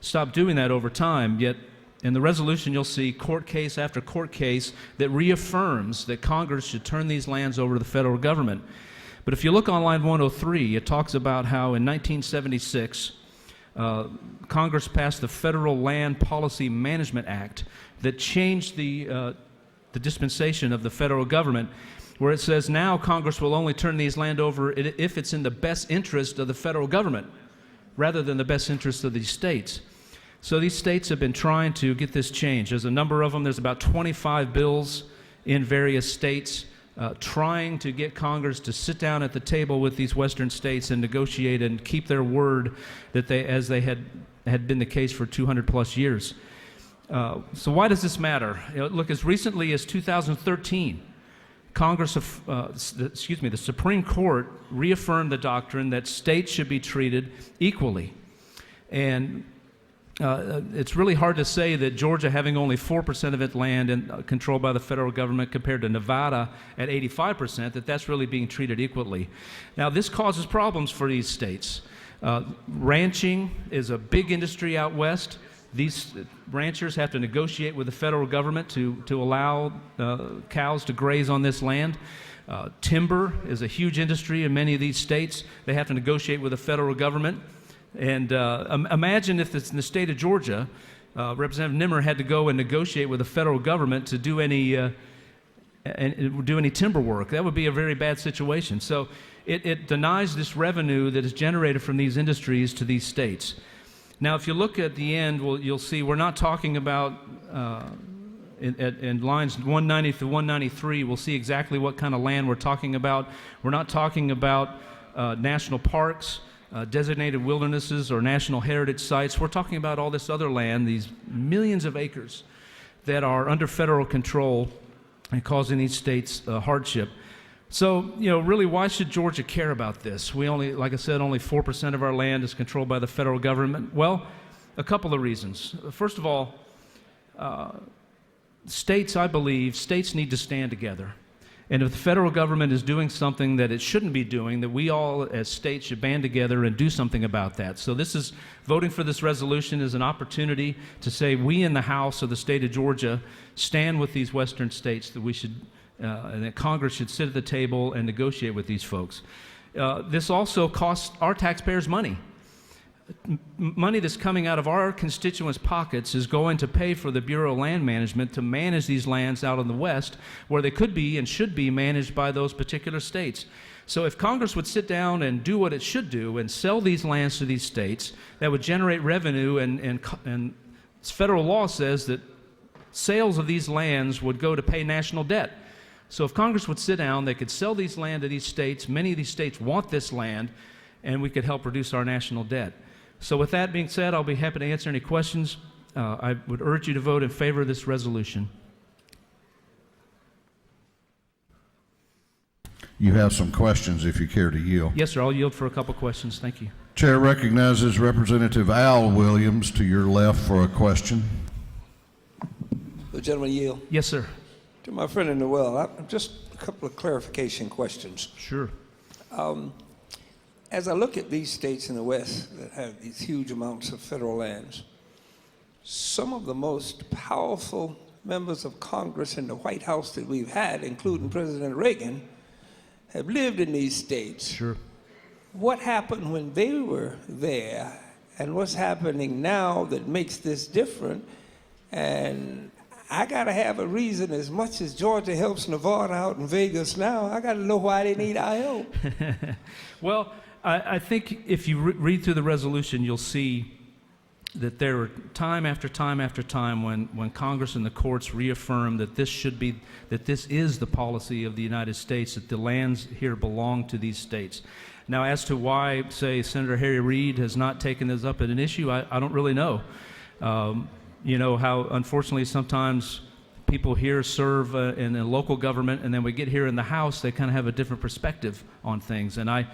stopped doing that over time. Yet in the resolution, you'll see court case after court case that reaffirms that Congress should turn these lands over to the federal government. But if you look on line 103, it talks about how in 1976, Congress passed the Federal Land Policy Management Act that changed the dispensation of the federal government, where it says now Congress will only turn these land over if it's in the best interest of the federal government, rather than the best interest of these states. So these states have been trying to get this changed. There's a number of them. There's about 25 bills in various states trying to get Congress to sit down at the table with these western states and negotiate and keep their word that as they had been the case for 200 plus years. So why does this matter? Look, as recently as 2013, the Supreme Court reaffirmed the doctrine that states should be treated equally. And it's really hard to say that Georgia, having only 4% of its land controlled by the federal government compared to Nevada at 85%, that's really being treated equally. Now, this causes problems for these states. Ranching is a big industry out west. These ranchers have to negotiate with the federal government to allow cows to graze on this land. Timber is a huge industry in many of these states. They have to negotiate with the federal government. And imagine if it's in the state of Georgia, Representative Nimmer had to go and negotiate with the federal government to do any timber work. That would be a very bad situation. So it denies this revenue that is generated from these industries to these states. Now, if you look at the end, you'll see we're not talking about, in lines 190 through 193, we'll see exactly what kind of land we're talking about. We're not talking about national parks, designated wildernesses, or national heritage sites. We're talking about all this other land, these millions of acres that are under federal control and causing these states hardship. So, really, why should Georgia care about this? We only, like I said, only 4% of our land is controlled by the federal government. Well, a couple of reasons. First of all, I believe states need to stand together. And if the federal government is doing something that it shouldn't be doing, that we all as states should band together and do something about that. So voting for this resolution is an opportunity to say we in the House of the state of Georgia stand with these western states, that we should, and that Congress should sit at the table and negotiate with these folks. This also costs our taxpayers money. Money that's coming out of our constituents' pockets is going to pay for the Bureau of Land Management to manage these lands out in the West, where they could be and should be managed by those particular states. So if Congress would sit down and do what it should do and sell these lands to these states, that would generate revenue, and federal law says that sales of these lands would go to pay national debt. So if Congress would sit down, they could sell these land to these states. Many of these states want this land, and we could help reduce our national debt. So with that being said, I'll be happy to answer any questions. I would urge you to vote in favor of this resolution. You have some questions if you care to yield. Yes, sir. I'll yield for a couple questions. Thank you. Chair recognizes Representative Al Williams to your left for a question. The gentleman yield. Yes, sir. To my friend in the well, just a couple of clarification questions. Sure. As I look at these states in the West that have these huge amounts of federal lands, some of the most powerful members of Congress in the White House that we've had, including President Reagan, have lived in these states. Sure. What happened when they were there and what's happening now that makes this different? And I got to have a reason. As much as Georgia helps Nevada out in Vegas now, I got to know why they need our help. Well, I think if you read through the resolution, you'll see that there are time after time after time when Congress and the courts reaffirm that this is the policy of the United States, that the lands here belong to these states. Now, as to why, say, Senator Harry Reid has not taken this up as an issue, I don't really know. You know how, unfortunately, sometimes people here serve in a local government, and then we get here in the House, they kind of have a different perspective on things. And I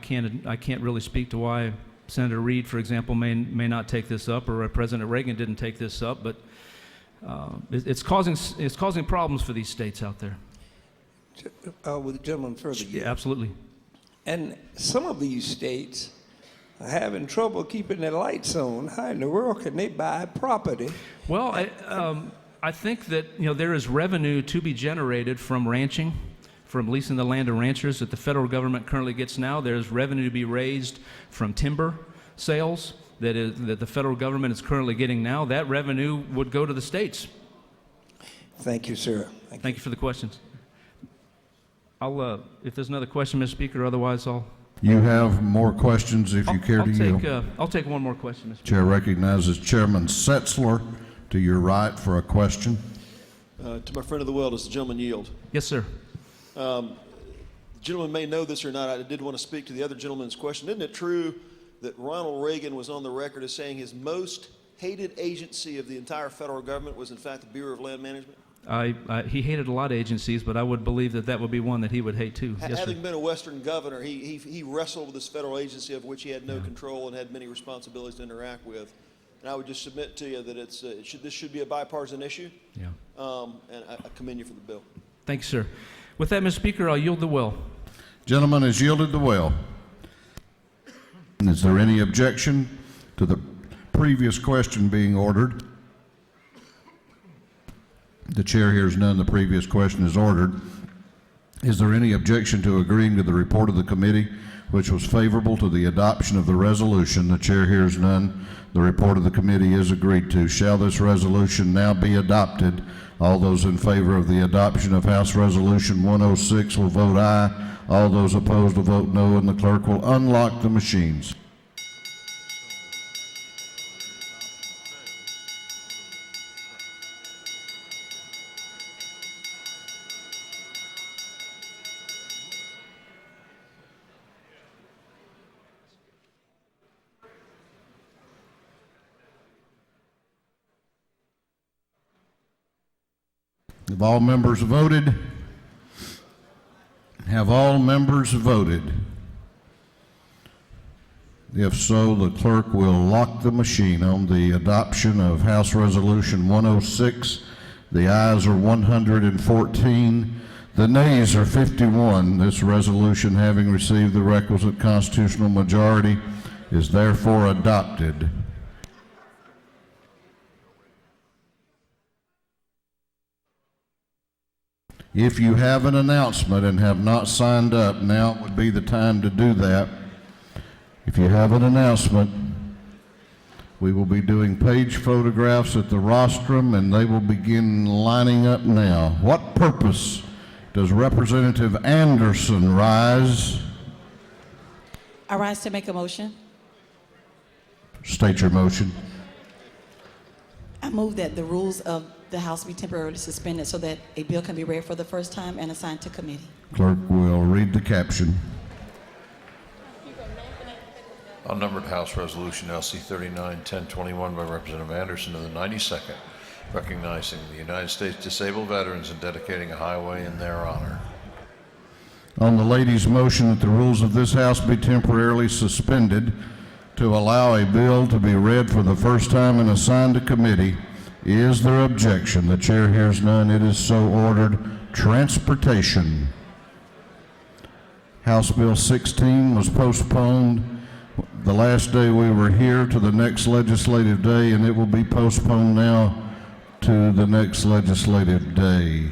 can't really speak to why Senator Reid, for example, may not take this up, or President Reagan didn't take this up. But it's causing problems for these states out there. With the gentleman further. Yeah, absolutely. And some of these states are having trouble keeping their lights on. How in the world can they buy property? Well, I think that there is revenue to be generated from ranching, from leasing the land to ranchers that the federal government currently gets now. There's revenue to be raised from timber sales that the federal government is currently getting now. That revenue would go to the states. Thank you, sir. Thank you for the questions. If there's another question, Mr. Speaker, otherwise I'll... You have more questions if you care to yield. I'll take one more question, Mr. Chair recognizes Chairman Setzler to your right for a question. To my friend of the well, does the gentleman yield? Yes, sir. The gentleman may know this or not. I did want to speak to the other gentleman's question. Isn't it true that Ronald Reagan was on the record as saying his most hated agency of the entire federal government was, in fact, the Bureau of Land Management? He hated a lot of agencies, but I would believe that would be one that he would hate too. Yes, Having sir. been a Western governor, he wrestled with this federal agency of which he had no control and had many responsibilities to interact with. And I would just submit to you that this should be a bipartisan issue. Yeah. And I commend you for the bill. Thank you, sir. With that, Mr. Speaker, I'll yield the well. Gentleman has yielded the well. Is there any objection to the previous question being ordered? The chair hears none. The previous question is ordered. Is there any objection to agreeing to the report of the committee, which was favorable to the adoption of the resolution? The chair hears none. The report of the committee is agreed to. Shall this resolution now be adopted? All those in favor of the adoption of House Resolution 106 will vote aye. All those opposed will vote no, and the clerk will unlock the machines. Have all members voted? Have all members voted? If so, the clerk will lock the machine on the adoption of House Resolution 106. The ayes are 114. The nays are 51. This resolution, having received the requisite constitutional majority, is therefore adopted. If you have an announcement and have not signed up, now would be the time to do that. If you have an announcement, we will be doing page photographs at the rostrum, and they will begin lining up now. What purpose does Representative Anderson rise? I rise to make a motion. State your motion. I move that the rules of the House be temporarily suspended so that a bill can be read for the first time and assigned to committee. Clerk will read the caption. Unnumbered House Resolution LC 39-1021 by Representative Anderson to the 92nd, recognizing the United States disabled veterans and dedicating a highway in their honor. On the lady's motion that the rules of this House be temporarily suspended to allow a bill to be read for the first time and assigned to committee, is there objection? The chair hears none. It is so ordered. Transportation. House Bill 16 was postponed the last day we were here to the next legislative day, and it will be postponed now to the next legislative day.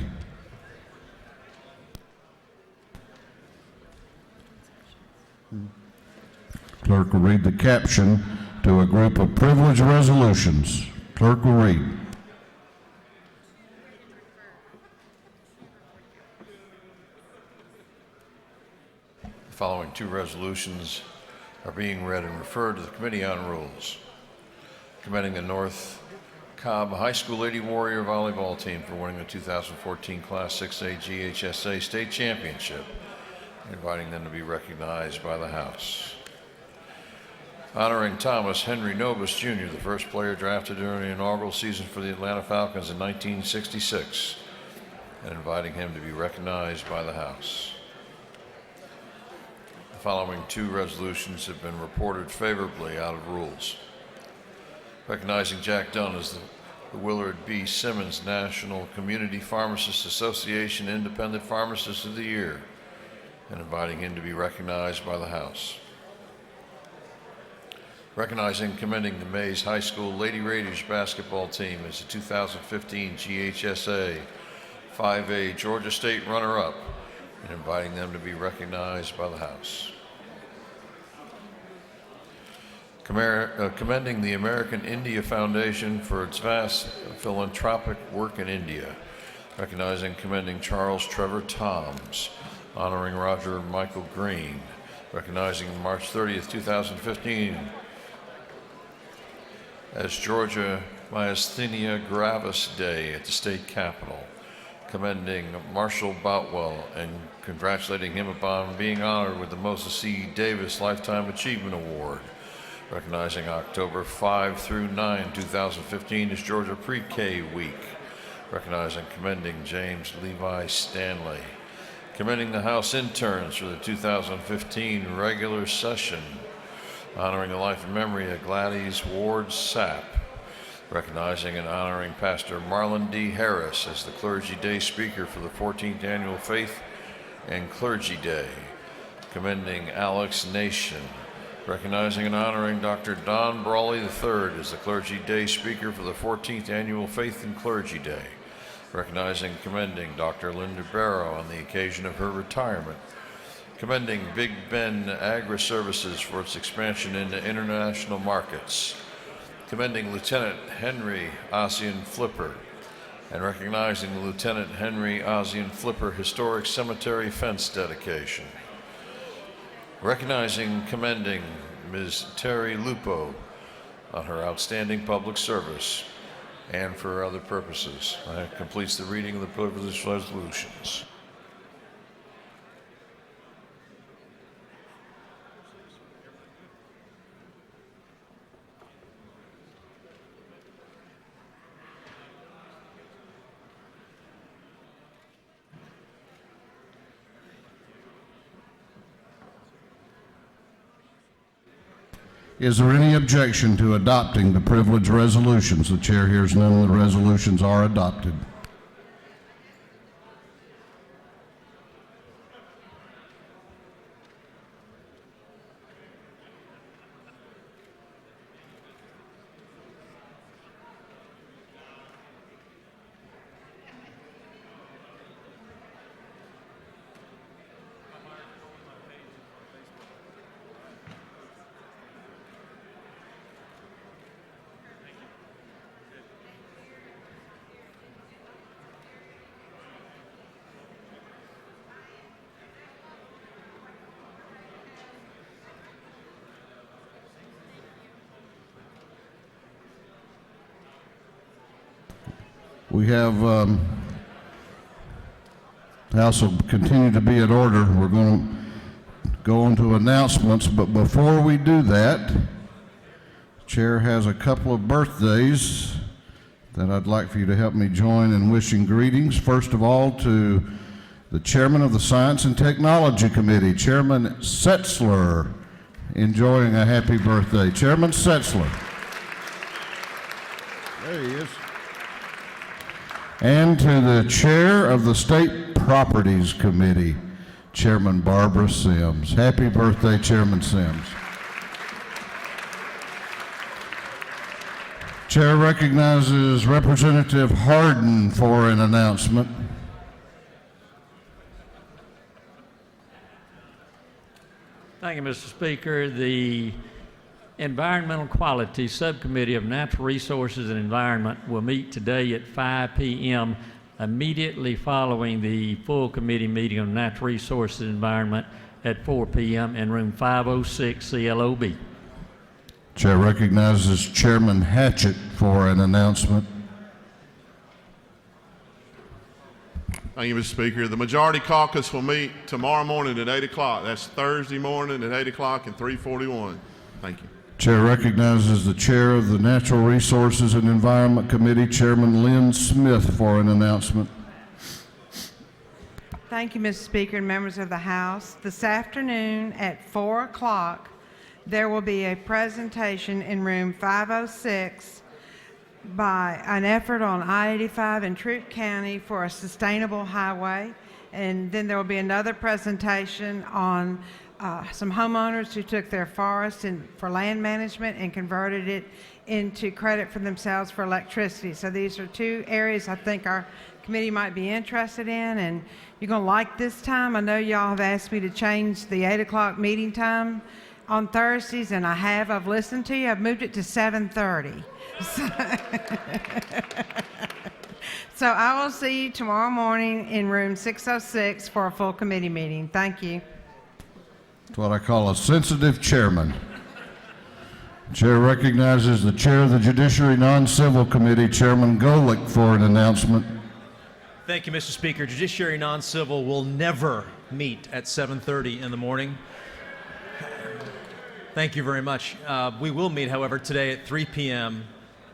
Clerk will read the caption to a group of privilege resolutions. Clerk will read. The following two resolutions are being read and referred to the Committee on Rules. Commending the North Cobb High School Lady Warrior Volleyball Team for winning the 2014 Class 6A GHSA State Championship, inviting them to be recognized by the House. Honoring Thomas Henry Nobis Jr., the first player drafted during the inaugural season for the Atlanta Falcons in 1966, and inviting him to be recognized by the House. The following two resolutions have been reported favorably out of rules. Recognizing Jack Dunn as the Willard B. Simmons National Community Pharmacists Association Independent Pharmacist of the Year, and inviting him to be recognized by the House. Recognizing and commending the Mays High School Lady Raiders basketball team as the 2015 GHSA 5A Georgia State runner-up, and inviting them to be recognized by the House. Commending the American India Foundation for its vast philanthropic work in India. Recognizing and commending Charles Trevor Toms. Honoring Roger Michael Green. Recognizing March 30th, 2015 as Georgia Myasthenia Gravis Day at the state capitol. Commending Marshall Boutwell and congratulating him upon being honored with the Moses C. Davis Lifetime Achievement Award. Recognizing October 5 through 9, 2015 as Georgia Pre-K Week. Recognizing and commending James Levi Stanley. Commending the House interns for the 2015 regular session. Honoring the life and memory of Gladys Ward Sapp. Recognizing and honoring Pastor Marlon D. Harris as the Clergy Day speaker for the 14th Annual Faith and Clergy Day. Commending Alex Nation. Recognizing and honoring Dr. Don Brawley III as the Clergy Day speaker for the 14th Annual Faith and Clergy Day. Recognizing and commending Dr. Linda Barrow on the occasion of her retirement. Commending Big Bend Agri-Services for its expansion into international markets. Commending Lieutenant Henry Ossian Flipper, and recognizing the Lieutenant Henry Ossian Flipper Historic Cemetery Fence dedication. Recognizing and commending Ms. Terry Lupo on her outstanding public service and for other purposes. That completes the reading of the privilege resolutions. Is there any objection to adopting the privilege resolutions? The chair hears none. The resolutions are adopted. We have, the House will continue to be in order. We're going to go on to announcements, but before we do that, the Chair has a couple of birthdays that I'd like for you to help me join in wishing greetings. First of all, to the Chairman of the Science and Technology Committee, Chairman Setzler, enjoying a happy birthday. Chairman Setzler. There he is. And to the Chair of the State Properties Committee, Chairman Barbara Sims. Happy birthday, Chairman Sims. Chair recognizes Representative Harden for an announcement. Thank Thank you, Mr. Speaker. The Environmental Quality Subcommittee of Natural Resources and Environment will meet today at 5 p.m. immediately following the full committee meeting on Natural Resources and Environment at 4 p.m. in room 506 CLOB. Chair recognizes Chairman Hatchett for an announcement. Thank you, Mr. Speaker. The Majority Caucus will meet tomorrow morning at 8 o'clock. That's Thursday morning at 8 o'clock and 341. Thank you. Chair recognizes the Chair of the Natural Resources and Environment Committee, Chairman Lynn Smith, for an announcement. Thank you, Mr. Speaker and members of the House. This afternoon at 4 o'clock, there will be a presentation in room 506 by an effort on I-85 in Troup County for a sustainable highway. And then there will be another presentation on some homeowners who took their forest for land management and converted it into credit for themselves for electricity. So these are two areas I think our committee might be interested in, and you're going to like this time. I know y'all have asked me to change the 8 o'clock meeting time on Thursdays, and I have. I've listened to you. I've moved it to 7:30. So I will see you tomorrow morning in room 606 for a full committee meeting. Thank you. That's what I call a sensitive chairman. Chair recognizes the Chair of the Judiciary Non-Civil Committee, Chairman Golick, for an announcement. Thank you, Mr. Speaker. Judiciary Non-Civil will never meet at 7:30 in the morning. Thank you very much. We will meet, however, today at 3 p.m.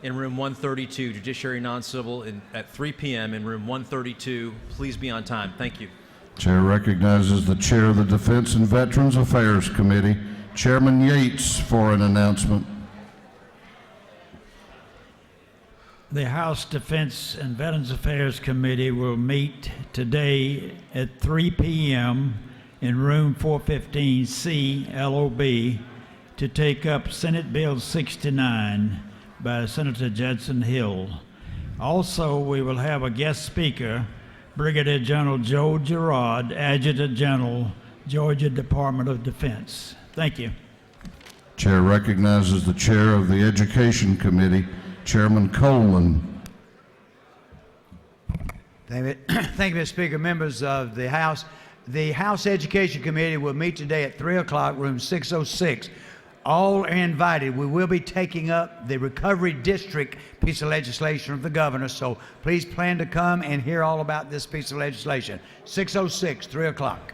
in room 132, Judiciary Non-Civil at 3 p.m. in room 132. Please be on time. Thank you. Chair recognizes the Chair of the Defense and Veterans Affairs Committee, Chairman Yates, for an announcement. The House Defense and Veterans Affairs Committee will meet today at 3 p.m. in room 415C LOB to take up Senate Bill 69 by Senator Judson Hill. Also, we will have a guest speaker, Brigadier General Joe Girard, Adjutant General, Georgia Department of Defense. Thank you. Chair recognizes the Chair of the Education Committee, Chairman Coleman. Thank you, Mr. Speaker. Members of the House. The House Education Committee will meet today at 3 o'clock, room 606. All are invited. We will be taking up the Recovery District piece of legislation of the governor, so please plan to come and hear all about this piece of legislation. 606, 3 o'clock.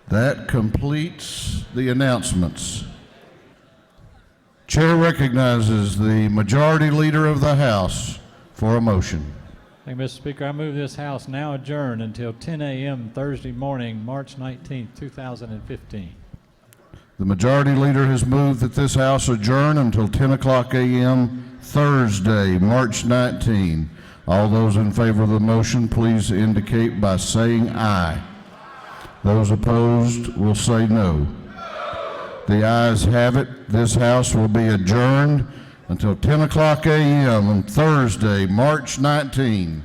That completes the announcements. Chair recognizes the Majority Leader of the House for a motion. Thank you, Mr. Speaker. I move this House now adjourn until 10 a.m. Thursday morning, March 19, 2015. The Majority Leader has moved that this House adjourn until 10 o'clock a.m. Thursday, March 19. All those in favor of the motion, please indicate by saying aye. Those opposed will say no. The ayes have it. This House will be adjourned until 10 o'clock a.m. on Thursday, March 19.